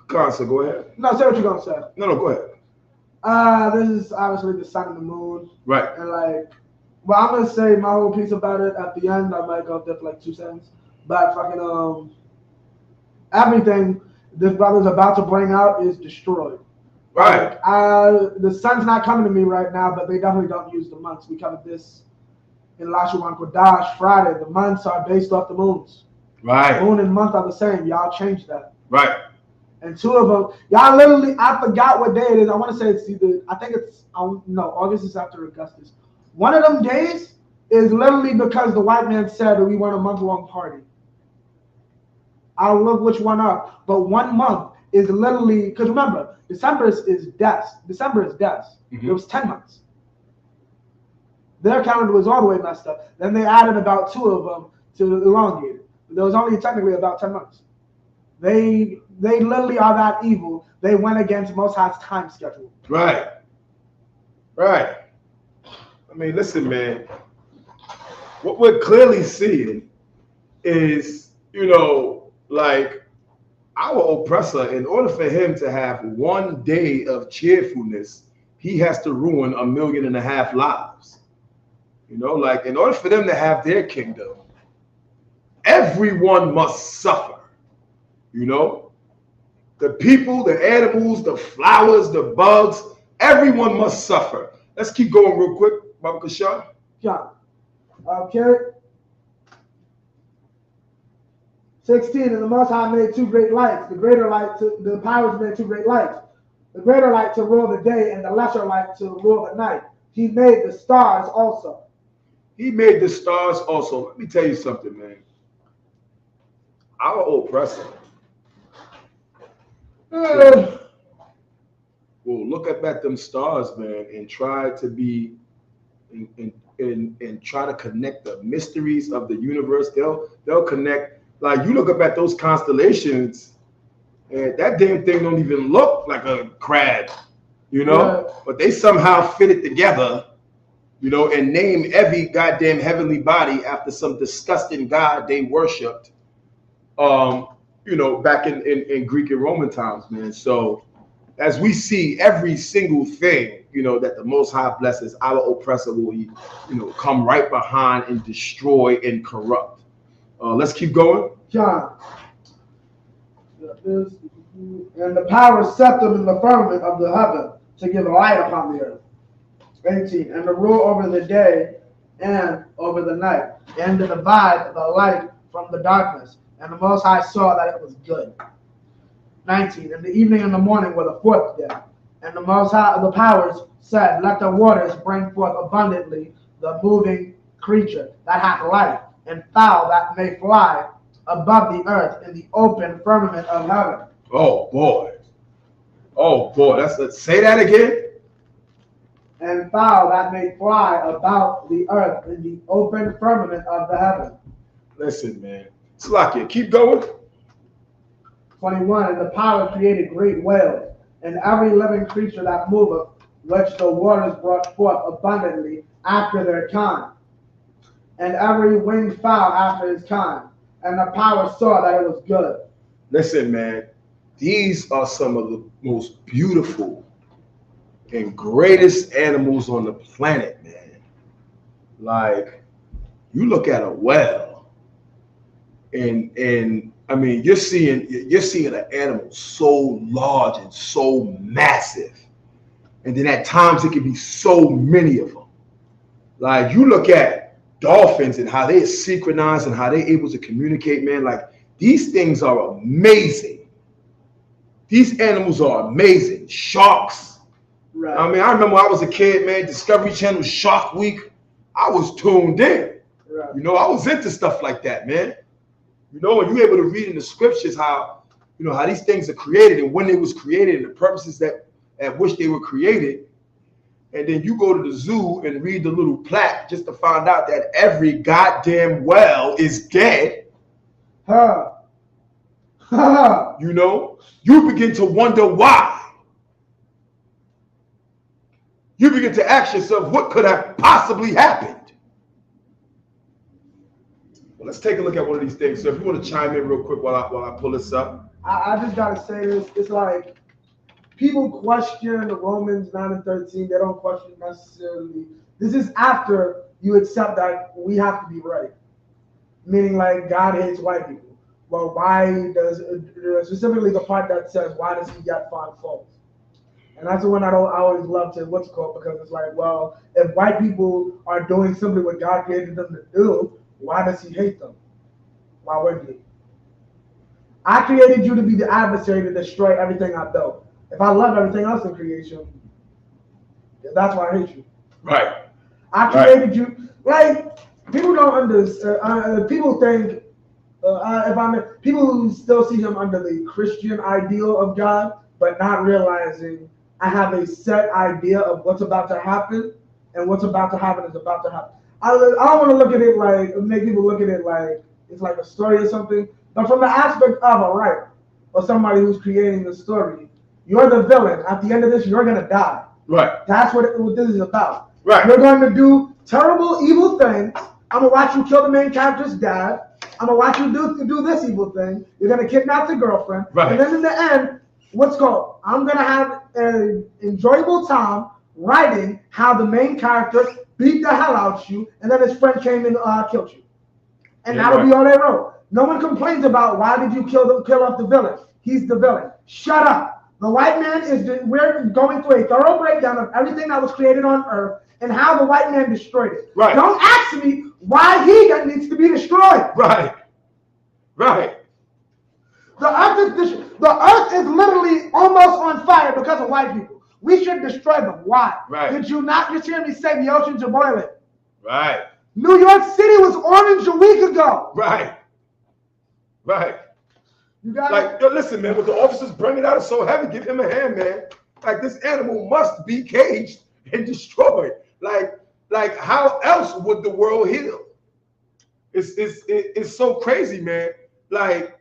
Constant, go ahead. No, say what you're gonna say. No, go ahead. This is obviously the sun and the moon. Right. And I'm gonna say my whole piece about it at the end. I might go up there for 2 seconds. But fucking everything this brother's about to bring out is destroyed. Right. The sun's not coming to me right now, but they definitely don't use the months. We covered this in Lashawan Kodash Friday. The months are based off the moons. Right. Moon and month are the same. Y'all changed that. Right. And 2 of them, y'all literally, I forgot what day it is. I want to say it's either, I think it's, no, August is after Augustus. One of them days is literally because the white man said that we want a month-long party. I'll look which one up. But 1 month is literally, because remember, December is deaths. December is deaths. Mhm. It was 10 months. Their calendar was all the way messed up. Then they added about 2 of them to elongate it. There was only technically about 10 months. They literally are that evil. They went against Most High's time schedule. Right. Right. I mean, listen, man. What we're clearly seeing is, like our oppressor, in order for him to have 1 day of cheerfulness, he has to ruin 1.5 million lives. Like in order for them to have their kingdom, everyone must suffer. The people, the animals, the flowers, the bugs, everyone must suffer. Let's keep going real quick, Baba Kashan. John. Okay. 16, and the Most High made 2 great lights. The powers made 2 great lights. The greater light to rule the day, and the lesser light to rule the night. He made the stars also. He made the stars also. Let me tell you something, man. Our oppressor will look up at them stars, man, and try to be and try to connect the mysteries of the universe. They'll connect. Like you look up at those constellations, and that damn thing don't even look like a crab, Yeah. But they somehow fit it together, and name every goddamn heavenly body after some disgusting god they worshipped, back in Greek and Roman times, man. So as we see every single thing, that the Most High blesses, our oppressor will, come right behind and destroy and corrupt. Let's keep going. John. And the powers set them in the firmament of the heaven to give light upon the earth. 18. And to rule over the day and over the night, and to divide the light from the darkness. And the Most High saw that it was good. 19. And the evening and the morning were the 4th day. And the Most High, the powers said, let the waters bring forth abundantly the moving creature that hath life, and fowl that may fly above the earth in the open firmament of heaven. Oh boy. Say that again. And fowl that may fly about the earth in the open firmament of the heaven. Listen, man. Slakia, keep going. 21. And the power created great whales, and every living creature that moveth, which the waters brought forth abundantly after their kind, and every winged fowl after his kind. And the power saw that it was good. Listen, man. These are some of the most beautiful and greatest animals on the planet, man. Like, you look at a whale, and I mean, you're seeing an animal so large and so massive, and then at times it can be so many of them. Like, you look at dolphins and how they are synchronized and how they're able to communicate, man. Like, these things are amazing. These animals are amazing. Sharks. Right. I mean, I remember when I was a kid, man, Discovery Channel Shark Week, I was tuned in. Right. I was into stuff like that, man. And you're able to read in the scriptures how, how these things are created and when they was created and the purposes at which they were created. And then you go to the zoo and read the little plaque just to find out that every goddamn whale is dead. Huh. You begin to wonder why. You begin to ask yourself, what could have possibly happened? Well, let's take a look at one of these things. So if you want to chime in real quick while I pull this up. I just gotta say this. It's like people question Romans 9 and 13. They don't question necessarily. This is after you accept that we have to be right. Meaning like God hates white people. Well, why does, specifically the part that says, why does he yet find fault? And that's the one I always love to, because it's like, well, if white people are doing simply what God created them to do, why does he hate them? Why wouldn't he? I created you to be the adversary to destroy everything I built. If I love everything else in creation, that's why I hate you. Right. I created you. Like, people don't understand. People think People who still see him under the Christian ideal of God, but not realizing I have a set idea of what's about to happen, and what's about to happen is about to happen. I don't want to look at it like, make people look at it like it's like a story or something, but from the aspect of a writer or somebody who's creating the story, you're the villain. At the end of this, you're gonna die. Right. That's what this is about. Right. You're going to do terrible, evil things. I'm gonna watch you kill the main character's dad. I'm gonna watch you do this evil thing. You're gonna kidnap the girlfriend, Right. and then in the end, I'm gonna have an enjoyable time writing how the main character beat the hell out you, and then his friend came and killed you, and that'll be all they wrote. No one complains about why did you kill off the villain. He's the villain. Shut up. The white man we're going through a thorough breakdown of everything that was created on Earth and how the white man destroyed it. Right. Don't ask me why he needs to be destroyed. Right. Right. The earth is literally almost on fire because of white people. We should destroy them. Why? Right. Did you not just hear me say the oceans are boiling? Right. New York City was orange a week ago. Right. Right. You got Like, yo, listen, man, with the officers bringing out is so heavy, give him a hand, man. Like, this animal must be caged and destroyed. Like how else would the world heal? It's so crazy, man. Like,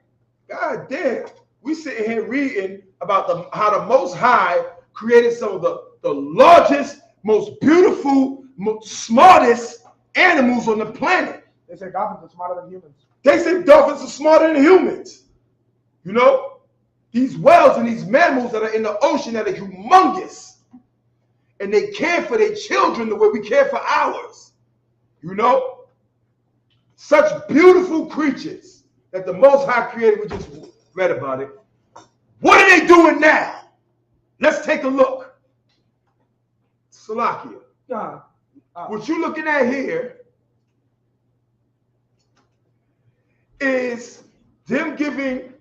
God damn, we sitting here reading about how the Most High created some of the largest, most beautiful, smartest animals on the planet. They say dolphins are smarter than humans. They say dolphins are smarter than humans. You know, these whales and these mammals that are in the ocean that are humongous. And they care for their children the way we care for ours. You know? Such beautiful creatures that the Most High created. We just read about it. What are they doing now? Let's take a look. Salakia. What you're looking at here is them giving,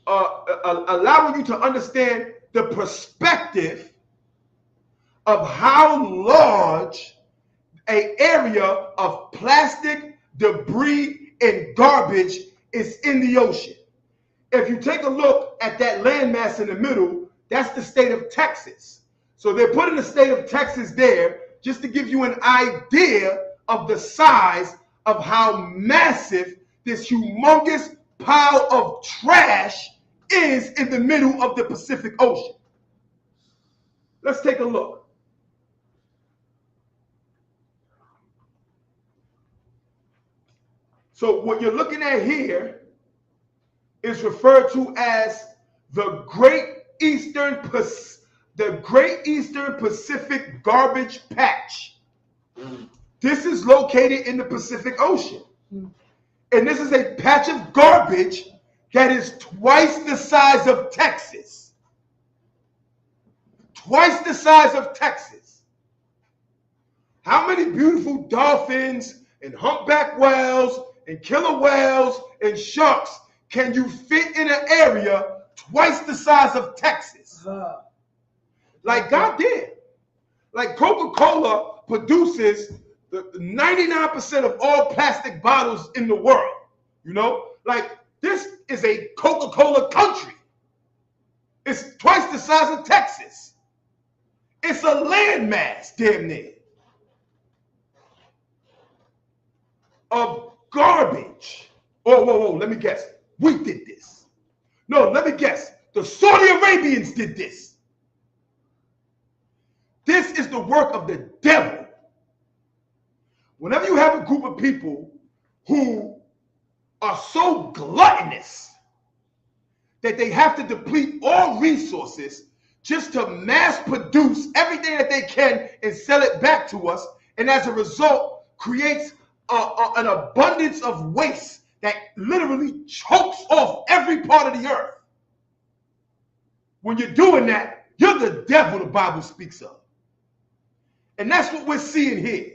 allowing you to understand the perspective of how large an area of plastic, debris, and garbage is in the ocean. If you take a look at that landmass in the middle, that's the state of Texas. So they're putting the state of Texas there just to give you an idea of the size of how massive this humongous pile of trash is in the middle of the Pacific Ocean. Let's take a look. So what you're looking at here is referred to as the Great Eastern Pacific Garbage Patch. This is located in the Pacific Ocean. And this is a patch of garbage that is twice the size of Texas. Twice the size of Texas. How many beautiful dolphins and humpback whales and killer whales and sharks can you fit in an area twice the size of Texas? Like, goddamn. Like, Coca-Cola produces the 99% of all plastic bottles in the world. You know? Like, this is a Coca-Cola country. It's twice the size of Texas. It's a landmass, damn near, of garbage. Whoa, let me guess. We did this. No, let me guess. The Saudi Arabians did this. This is the work of the devil. Whenever you have a group of people who are so gluttonous that they have to deplete all resources just to mass produce everything that they can and sell it back to us, and as a result creates an abundance of waste that literally chokes off every part of the earth. When you're doing that, you're the devil the Bible speaks of. And that's what we're seeing here.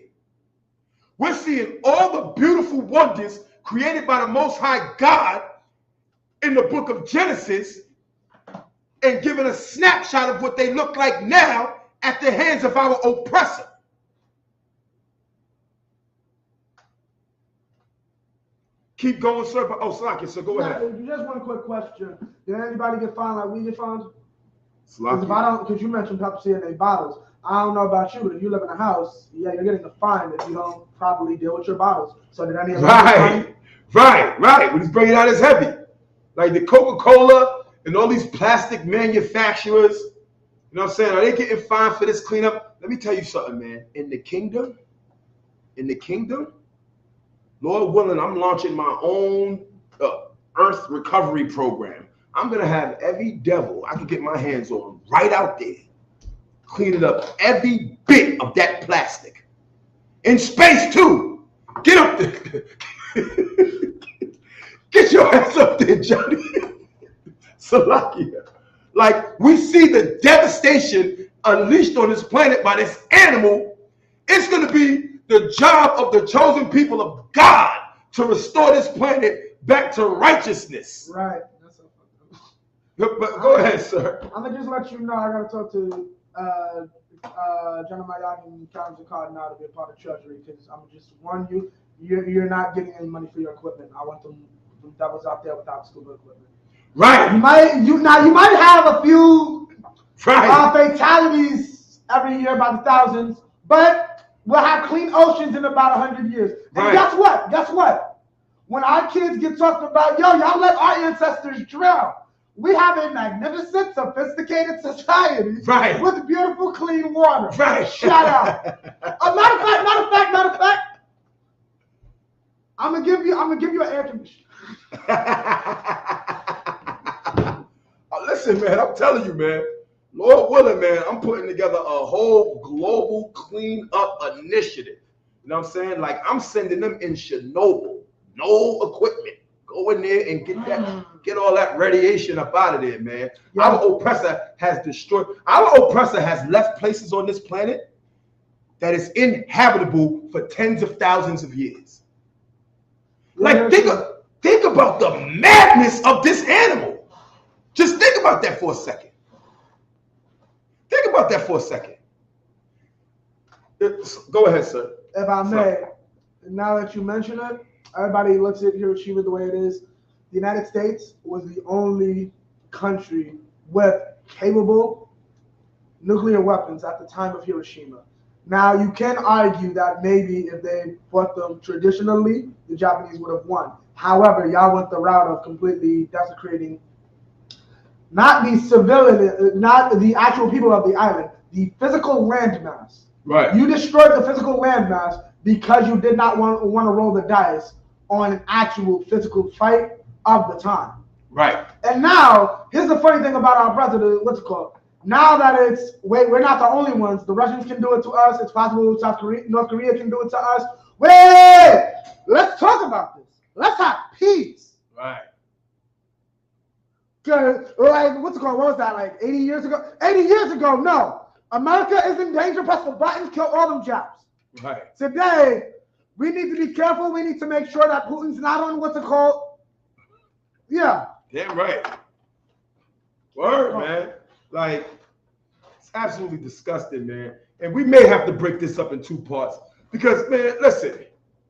We're seeing all the beautiful wonders created by the Most High God in the book of Genesis and giving a snapshot of what they look like now at the hands of our oppressor. Keep going, sir. But Slaki, so go ahead. Just one quick question. Did anybody get fined like we get fined? Slaki. Because you mentioned Pepsi in their bottles. I don't know about you, but if you live in a house, yeah, you're getting a fine if you don't properly deal with your bottles. So did any of Right. When he's bringing out his heavy. Like the Coca-Cola and all these plastic manufacturers, you know what I'm saying? Are they getting fined for this cleanup? Let me tell you something, man. In the kingdom, Lord willing, I'm launching my own Earth recovery program. I'm going to have every devil I can get my hands on right out there, cleaning up every bit of that plastic. In space, too. Get up there. Get your ass up there, Johnny. Salakia. Like, we see the devastation unleashed on this planet by this animal. It's going to be the job of the chosen people of God to restore this planet back to righteousness. Right. But go ahead, sir. I'm going to just let you know, I got to talk to General Mayaki and Council Card now to be a part of Treasury, because I'm just warn you, you're not getting any money for your equipment. I want them devils out there without scuba equipment. Right. You might have a few fatalities every year by the thousands, but we'll have clean oceans in about 100 years. And guess what? When our kids get talked about, y'all let our ancestors drown. We have a magnificent, sophisticated society with beautiful, clean water. Right. Shout out. Matter of fact. I'm gonna give you an air conditioner. Listen, man, I'm telling you, man. Lord willing, man, I'm putting together a whole global clean up initiative. You know what I'm saying? Like, I'm sending them in Chernobyl, no equipment. Go in there and get all that radiation up out of there, man. Yeah. Our oppressor has left places on this planet that is inhabitable for tens of thousands of years. Like, think about the madness of this animal. Just think about that for a second. Go ahead, sir. If I may, now that you mention it, everybody looks at Hiroshima the way it is. The United States was the only country with capable nuclear weapons at the time of Hiroshima. Now, you can argue that maybe if they fought them traditionally, the Japanese would have won. However, y'all went the route of completely desecrating not the civilian, not the actual people of the island, the physical landmass. Right. You destroyed the physical landmass because you did not want to roll the dice on an actual physical fight of the time. Right. And now, here's the funny thing about our president, what's it called? Now that we're not the only ones. The Russians can do it to us. It's possible North Korea can do it to us. Wait! Let's talk about this. Let's have peace. Right. Like, what's it called? What was that, like 80 years ago? 80 years ago, no. America is in danger. Press the buttons, kill all them Japs. Right. Today, we need to be careful. We need to make sure that Putin's not on what's it called? Yeah. Damn right. Word, man. Like, it's absolutely disgusting, man. And we may have to break this up in two parts because, man, listen.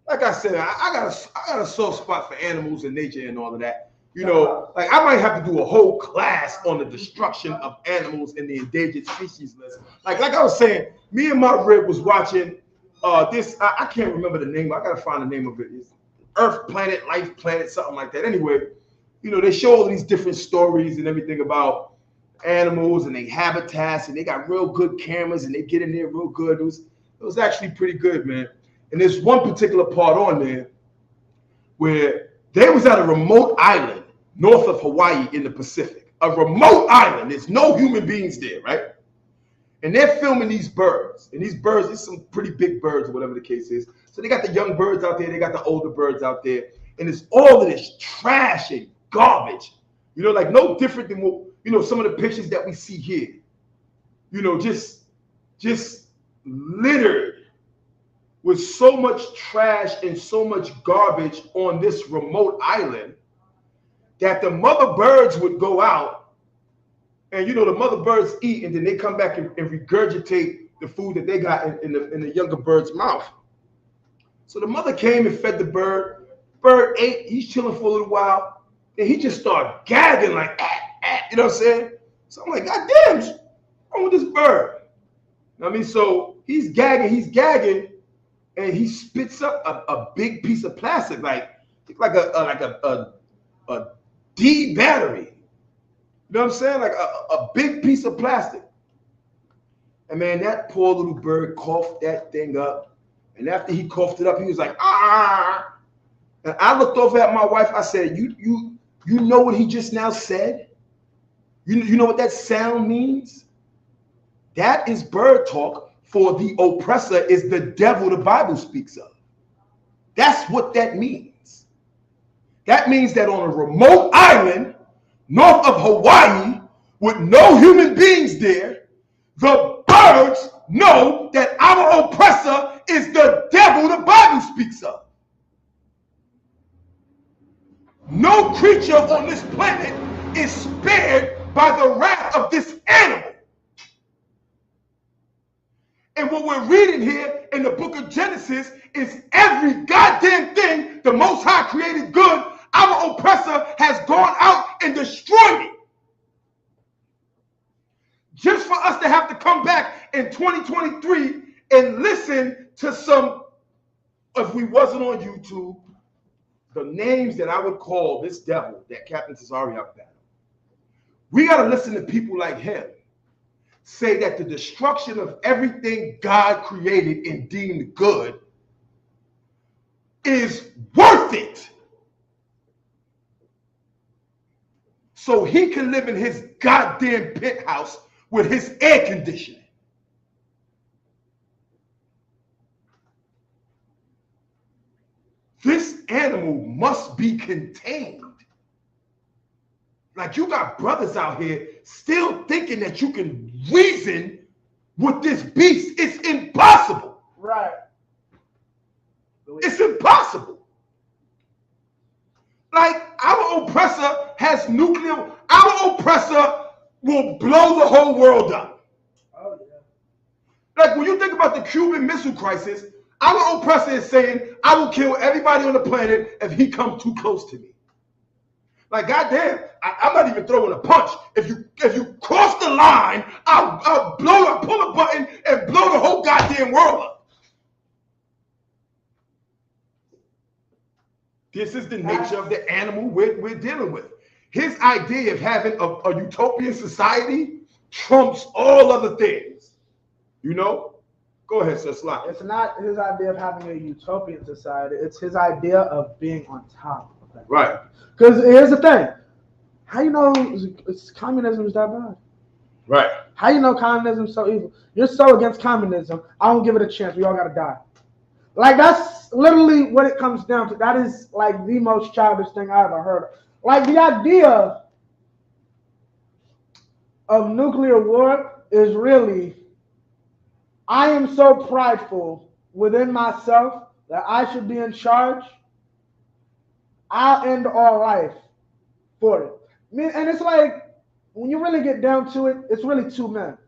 Like I said, I got a soft spot for animals and nature and all of that. You know, like I might have to do a whole class on the destruction of animals in the endangered species list. Like I was saying, me and my rib was watching this. I can't remember the name. I gotta find the name of it. It's Earth Planet, Life Planet, something like that. Anyway, you know, they show all these different stories and everything about animals and their habitats, and they got real good cameras and they get in there real good. It was actually pretty good, man. And there's one particular part on there where they was at a remote island north of Hawaii in the Pacific. A remote island. There's no human beings there, right? And they're filming these birds. And these birds, there's some pretty big birds or whatever the case is. So they got the young birds out there. They got the older birds out there. And it's all of this trash and garbage. You know, like no different than what, you know, some of the pictures that we see here. You know, just littered with so much trash and so much garbage on this remote island that the mother birds would go out and, you know, the mother birds eat and then they come back and regurgitate the food that they got in the younger bird's mouth. So the mother came and fed the bird Bird ate. He's chilling for a little while, and he just started gagging like, you know what I'm saying? So I'm like, God damn, what's wrong with this bird? You know what I mean? So he's gagging, and he spits up a big piece of plastic, like a D battery. You know what I'm saying? Like a big piece of plastic. And man, that poor little bird coughed that thing up. And after he coughed it up, he was like, ah. And I looked over at my wife. I said, you know what he just now said? You know what that sound means? That is bird talk for the oppressor is the devil the Bible speaks of. That's what that means. That means that on a remote island north of Hawaii with no human beings there, the birds know that our oppressor is the devil the Bible speaks of. No creature on this planet is spared by the wrath of this animal. And what we're reading here in the book of Genesis is every goddamn thing the Most High created good, our oppressor has gone out and destroyed it. Just for us to have to come back in 2023 and listen to some, if we wasn't on YouTube, the names that I would call this devil that Captain Tazariak battled. We got to listen to people like him say that the destruction of everything God created and deemed good is worth it. So he can live in his goddamn penthouse with his air conditioning. This animal must be contained. Like you got brothers out here still thinking that you can reason with this beast. It's impossible. Right. It's impossible. Like our oppressor has nuclear. Our oppressor will blow the whole world up. Oh, yeah. Like when you think about the Cuban Missile Crisis, our oppressor is saying, I will kill everybody on the planet if he comes too close to me. Like, goddamn, I'm not even throwing a punch. If you cross the line, I'll pull a button and blow the whole goddamn world up. This is the nature of the animal we're dealing with. His idea of having a utopian society trumps all other things. You know? Go ahead, Sir Slot. It's not his idea of having a utopian society. It's his idea of being on top of that. Right. Because here's the thing. How you know communism is that bad? Right. How you know communism is so evil? You're so against communism, I don't give it a chance. We all got to die. Like, that's literally what it comes down to. That is, like, the most childish thing I ever heard of. Like, the idea of nuclear war is really, I am so prideful within myself that I should be in charge. I'll end all life for it. And it's like, when you really get down to it, it's really two men.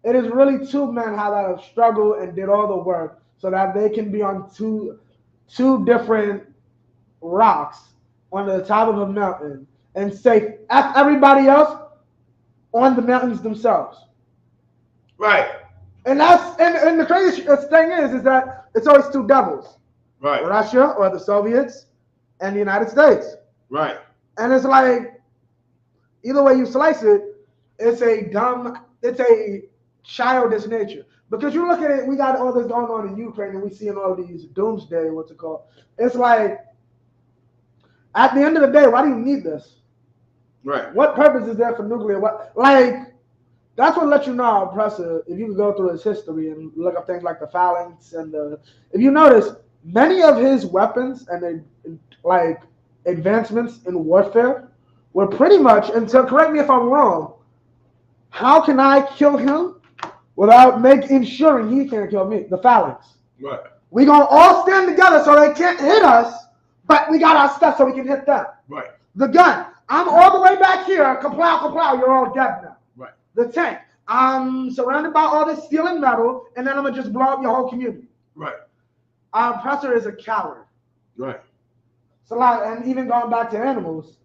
It is really two men how that have struggled and did all the work so that they can be on two different rocks on the top of a mountain and say everybody else on the mountains themselves. Right. And that's and the craziest thing is that it's always two devils. Right. Russia or the Soviets and the United States. Right. And it's like, either way you slice it, it's a childish nature. Because you look at it, we got all this going on in Ukraine and we seeing all these doomsday, what's it called? It's like, at the end of the day, why do you need this? Right. What purpose is there for nuclear? That's what lets you know how oppressive, if you can go through his history and look up things like the phalanx if you notice, many of his weapons and advancements in warfare were pretty much, and so correct me if I'm wrong, how can I kill him without ensuring he can't kill me? The phalanx. Right. We gonna all stand together so they can't hit us, but we got our stuff so we can hit them. Right. The gun. I'm all the way back here. Kaplow, you're all dead now. Right. The tank. I'm surrounded by all this steel and metal, and then I'm gonna just blow up your whole community. Right. Our oppressor is a coward. Right. So like, and even going back to animals,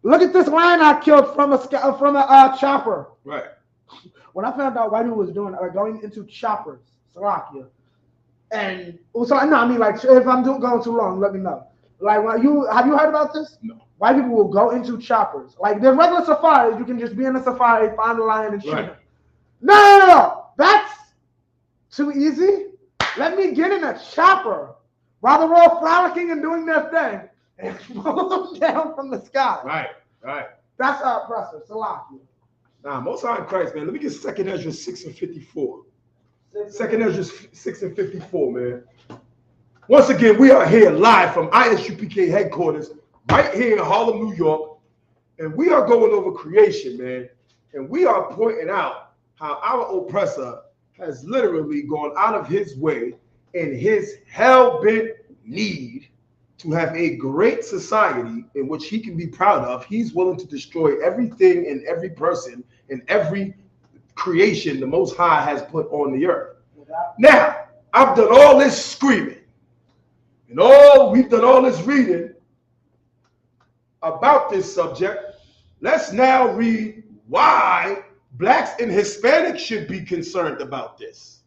look at this lion I killed from a chopper. Right. When I found out white people was doing going into choppers, Slovakia, and so no, I mean like if I'm going too long, let me know. Like have you heard about this? No. White people will go into choppers. Like there's regular safaris, you can just be in a safari, find a lion and shoot him. No, that's too easy. Let me get in a chopper while they're all frolicking and doing their thing and blow them down from the sky. Right. That's oppressive. Salakia. Nah, Most High in Christ, man. Let me get 2nd Ezra 6 and 54. 2nd Ezra 6 and 54, man. Once again, we are here live from ISUPK headquarters, right here in Harlem, New York. And we are going over creation, man. And we are pointing out how our oppressor has literally gone out of his way in his hell-bent need to have a great society in which he can be proud of. He's willing to destroy everything and every person and every creation the Most High has put on the earth. Now, I've done all this screaming and we've done all this reading about this subject. Let's now read why blacks and Hispanics should be concerned about this.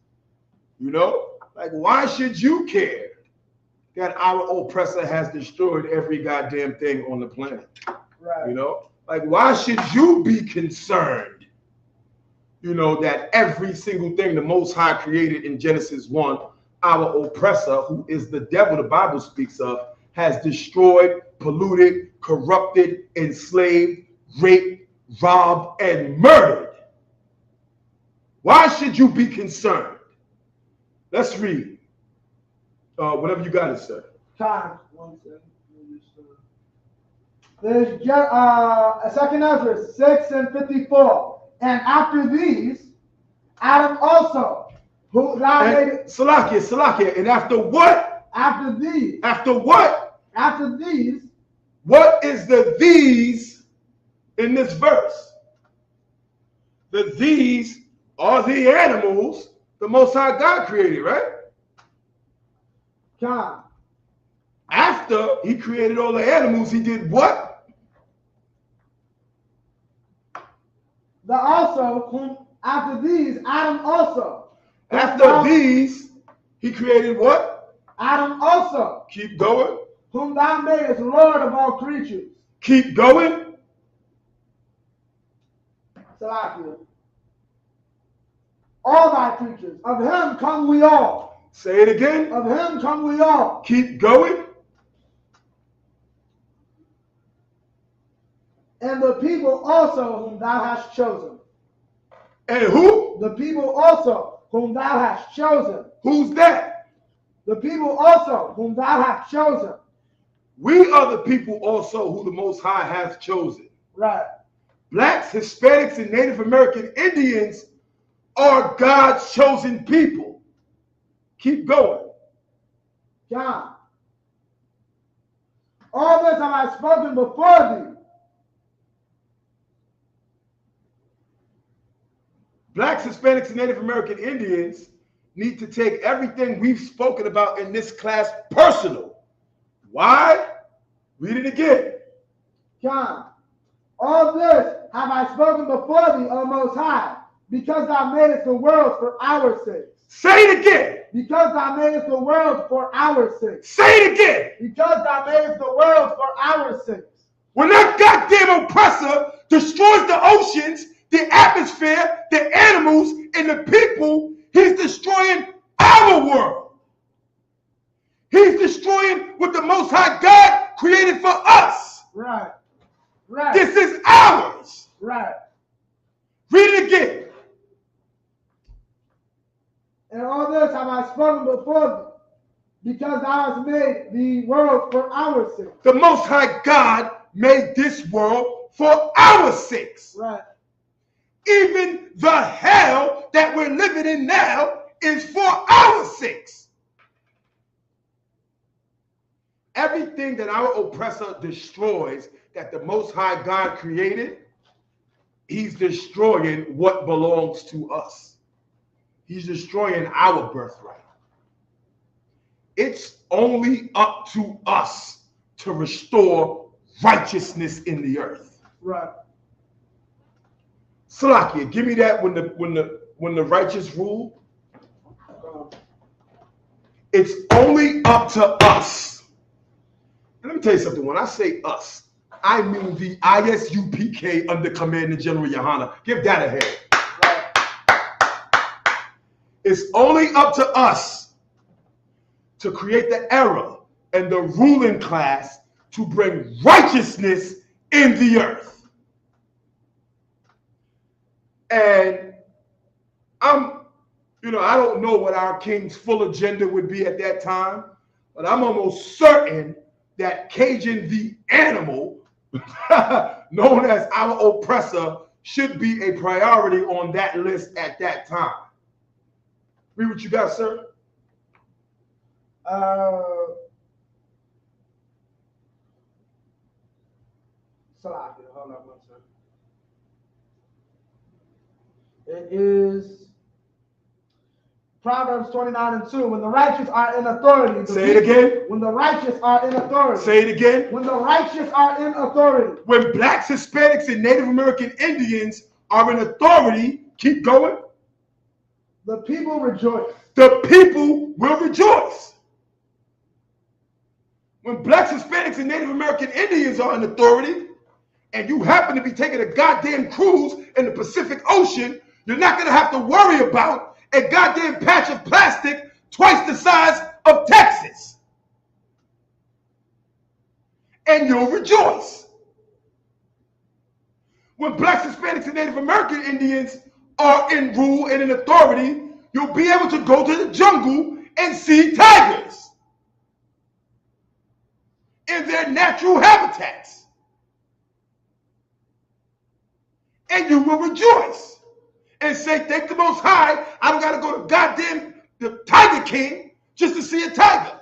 You know, like why should you care that our oppressor has destroyed every goddamn thing on the planet? Right. You know, like why should you be concerned, you know, that every single thing the Most High created in Genesis 1, our oppressor, who is the devil the Bible speaks of, has destroyed, polluted, corrupted, enslaved, raped, robbed, and murdered? Why should you be concerned? Let's read. Whatever you got it, sir. Time. 1 second. There's 2nd Ezra 6 and 54. And after these, Adam also, who thou made Salakia. And after what? After these. After what? After these. What is the these in this verse? The these are the animals the Most High God created, right? Time. After he created all the animals, he did what? After these, Adam also. After these, he created what? Adam also. Keep going. Whom thou madest Lord of all creatures. Keep going. Salakia. All thy creatures. Of him come we all. Say it again. Of him come we all. Keep going. And the people also whom thou hast chosen. And who? The people also whom thou hast chosen. Who's that? The people also whom thou hast chosen. We are the people also who the Most High has chosen. Right. Blacks, Hispanics, and Native American Indians are God's chosen people. Keep going. John. All this have I spoken before thee. Blacks, Hispanics, and Native American Indians need to take everything we've spoken about in this class personal. Why? Read it again. John. All this have I spoken before thee, O Most High, because thou madest the world for our sakes. Say it again. Because thou madest the world for our sakes. Say it again. Because thou madest the world for our sakes. When that goddamn oppressor destroys the oceans, the atmosphere, the animals, and the people, he's destroying our world. He's destroying what the Most High God created for us. Right. Right. This is ours. Right. Read it again. And all this have I spoken before thee, because thou hast made the world for our sakes. The Most High God made this world for our sakes. Right. Even the hell that we're living in now is for our sakes. Everything that our oppressor destroys that the Most High God created, he's destroying what belongs to us. He's destroying our birthright. It's only up to us to restore righteousness in the earth. Right. Salakia, give me that when the righteous rule. It's only up to us. And let me tell you something. When I say us, I mean the ISUPK under Commander General Yohana. Give that a head. Right. It's only up to us to create the era and the ruling class to bring righteousness in the earth. And I don't know what our king's full agenda would be at that time, but I'm almost certain that Cajun the animal, known as our oppressor, should be a priority on that list at that time. Read what you got, sir. Salakia, hold on one second. It is Proverbs 29:2. When the righteous are in authority. Say it again. When the righteous are in authority. Say it again. When the righteous are in authority. When blacks, Hispanics, and Native American Indians are in authority, keep going. The people rejoice. The people will rejoice. When blacks, Hispanics, and Native American Indians are in authority, and you happen to be taking a goddamn cruise in the Pacific Ocean, you're not going to have to worry about a goddamn patch of plastic twice the size of Texas. And you'll rejoice. When blacks, Hispanics, and Native American Indians are in rule and in authority, you'll be able to go to the jungle and see tigers in their natural habitats. And you will rejoice and say, thank the Most High, I don't got to go to goddamn the Tiger King just to see a tiger.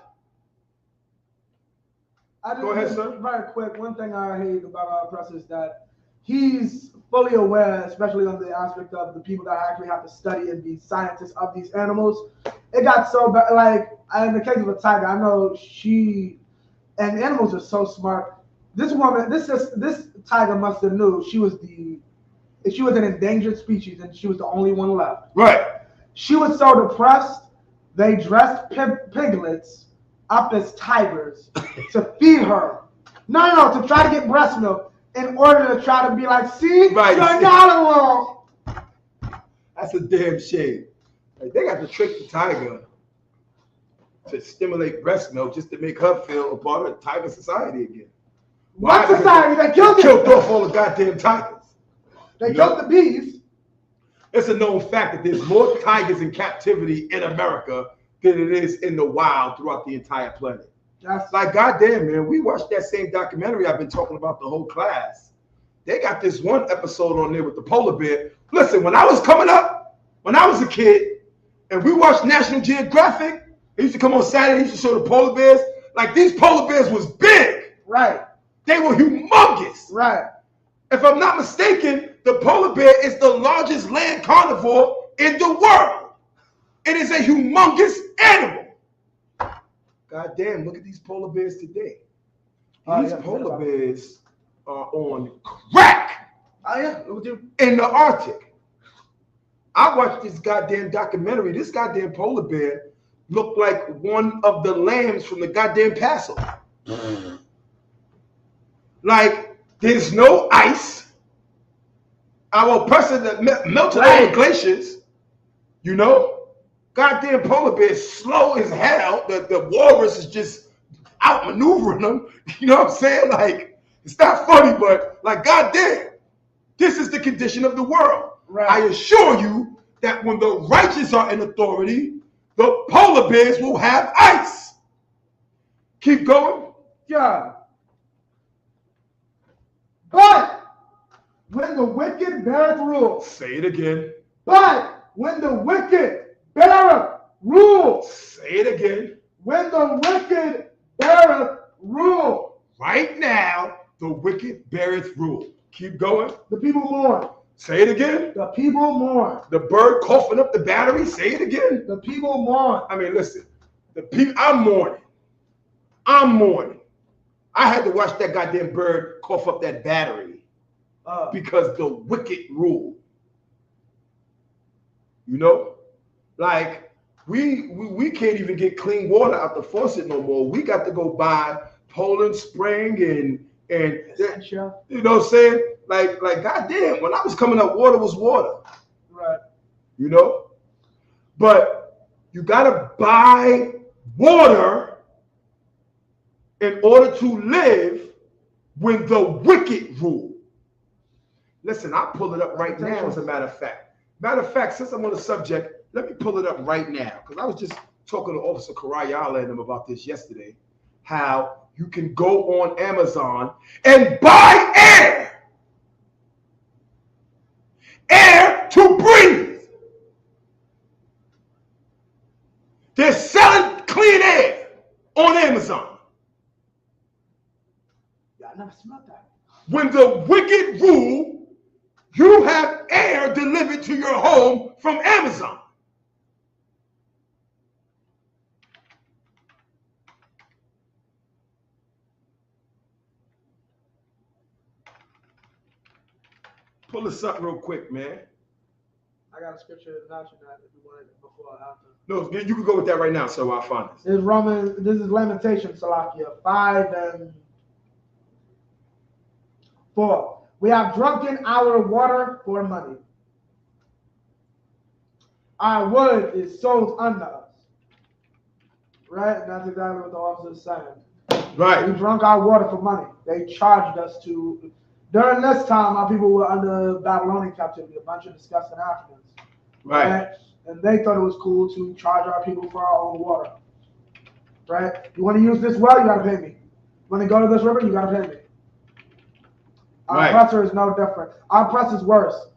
Go ahead, sir. Very quick, one thing I hate about our press is that he's fully aware, especially on the aspect of the people that actually have to study and be scientists of these animals. It got so bad, like in the case of a tiger, I know and animals are so smart. This woman, this tiger must have knew she was an endangered species and she was the only one left. Right. She was so depressed, they dressed piglets up as tigers to feed her. No, to try to get breast milk in order to try to be like, see, right, you're not alone. That's a damn shame. Like, they got to trick the tiger to stimulate breast milk just to make her feel a part of tiger society again. What society? They killed off all the goddamn tigers. They killed the bees. It's a known fact that there's more tigers in captivity in America than it is in the wild throughout the entire planet. That's like, goddamn, man, we watched that same documentary I've been talking about the whole class. They got this one episode on there with the polar bear. Listen, when I was coming up, when I was a kid, and we watched National Geographic, they used to come on Saturday, they used to show the polar bears. Like, these polar bears was big. Right. They were humongous. Right. If I'm not mistaken, the polar bear is the largest land carnivore in the world. It is a humongous animal. God damn, look at these polar bears today. These polar bears are on crack. Oh, yeah. In the Arctic. I watched this goddamn documentary. This goddamn polar bear looked like one of the lambs from the goddamn Passover. Like, there's no ice. Our oppressor that melted all the glaciers, you know? Goddamn polar bear is slow as hell. The walrus is just outmaneuvering them. You know what I'm saying? Like, it's not funny, but like, goddamn, this is the condition of the world. Right. I assure you that when the righteous are in authority, the polar bears will have ice. Keep going. Yeah. But when the wicked beareth rule. Say it again. But when the wicked beareth rule. Say it again. When the wicked beareth rule. Right now, the wicked beareth rule. Keep going. The people mourn. Say it again. The people mourn. The bird coughing up the battery. Say it again. The people mourn. I mean, listen. I'm mourning. I'm mourning. I had to watch that goddamn bird cough up that battery because the wicked rule. You know, like we can't even get clean water out the faucet no more. We got to go buy Poland Spring and you know what I'm saying? Like goddamn, when I was coming up, water was water. Right. You know? But you gotta buy water in order to live when the wicked rule. Listen, I'll pull it up right now, as a matter of fact. Matter of fact, since I'm on the subject, let me pull it up right now. Because I was just talking to Officer Karayala and them about this yesterday. How you can go on Amazon and buy air. Air to breathe. They're selling clean air on Amazon. Yeah, I never smelled that. When the wicked rule, you have air delivered to your home from Amazon. Pull this up real quick, man. I got a scripture to vouch for that if you want it before or after. No, you can go with that right now, so I'll find this. This is Lamentations, Salakia 5:4. We have drunken our water for money. Our wood is sold unto us. Right? And that's exactly what the officer is saying. Right. We drunk our water for money. They charged us to. During this time, our people were under Babylonian captivity, a bunch of disgusting Africans. Right. And they thought it was cool to charge our people for our own water. Right? You want to use this well, you got to pay me. You want to go to this river, you got to pay me. Our Right. oppressor is no different. Our oppressor is worse.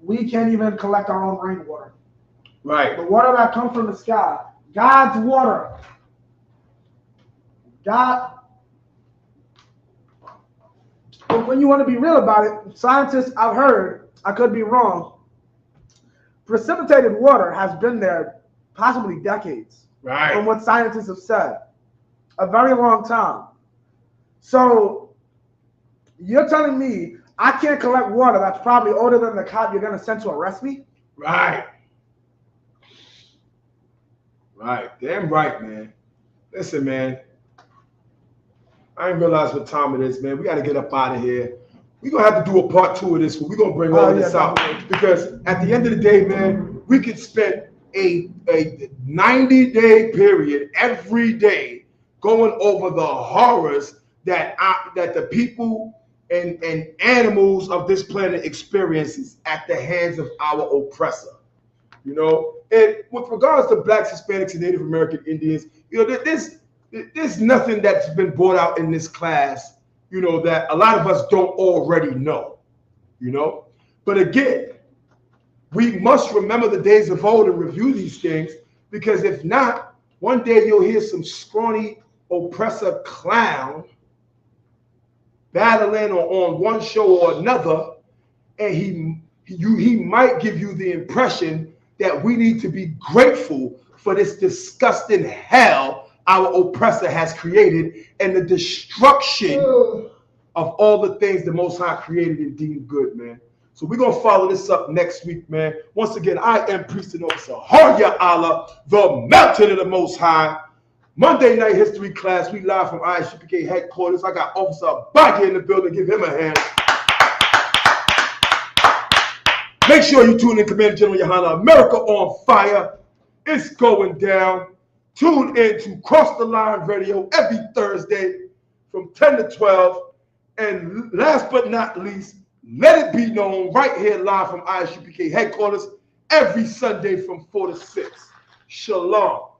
We can't even collect our own rainwater. Right. The water that comes from the sky, God's water. God. But when you want to be real about it, scientists, I've heard, I could be wrong, precipitated water has been there possibly decades. Right. From what scientists have said. A very long time. So you're telling me I can't collect water that's probably older than the cop you're going to send to arrest me? Right. Right. Damn right, man. Listen, man. I didn't realize what time it is, man. We got to get up out of here. We're going to have to do a part 2 of this one. We're going to bring all this out. Because at the end of the day, man, we could spend a 90-day period every day going over the horrors that the people and animals of this planet experiences at the hands of our oppressor. You know, and with regards to Blacks, Hispanics, and Native American Indians, you know, there's nothing that's been brought out in this class, you know, that a lot of us don't already know, you know. But again, we must remember the days of old and review these things, because if not, one day you'll hear some scrawny oppressor clown battling on one show or another, and he might give you the impression that we need to be grateful for this disgusting hell our oppressor has created and the destruction of all the things the Most High created and deemed good, man. So we're going to follow this up next week, man. Once again, I am Priest and Officer Harya Allah, the Mountain of the Most High. Monday night history class, we live from ISUPK headquarters. I got Officer Abadi in the building. Give him a hand. Make sure you tune in, Commander General Yohana. America on Fire. It's going down. Tune in to Cross the Line Radio every Thursday from 10 to 12. And last but not least, let it be known right here live from ISUPK headquarters every Sunday from 4 to 6. Shalom.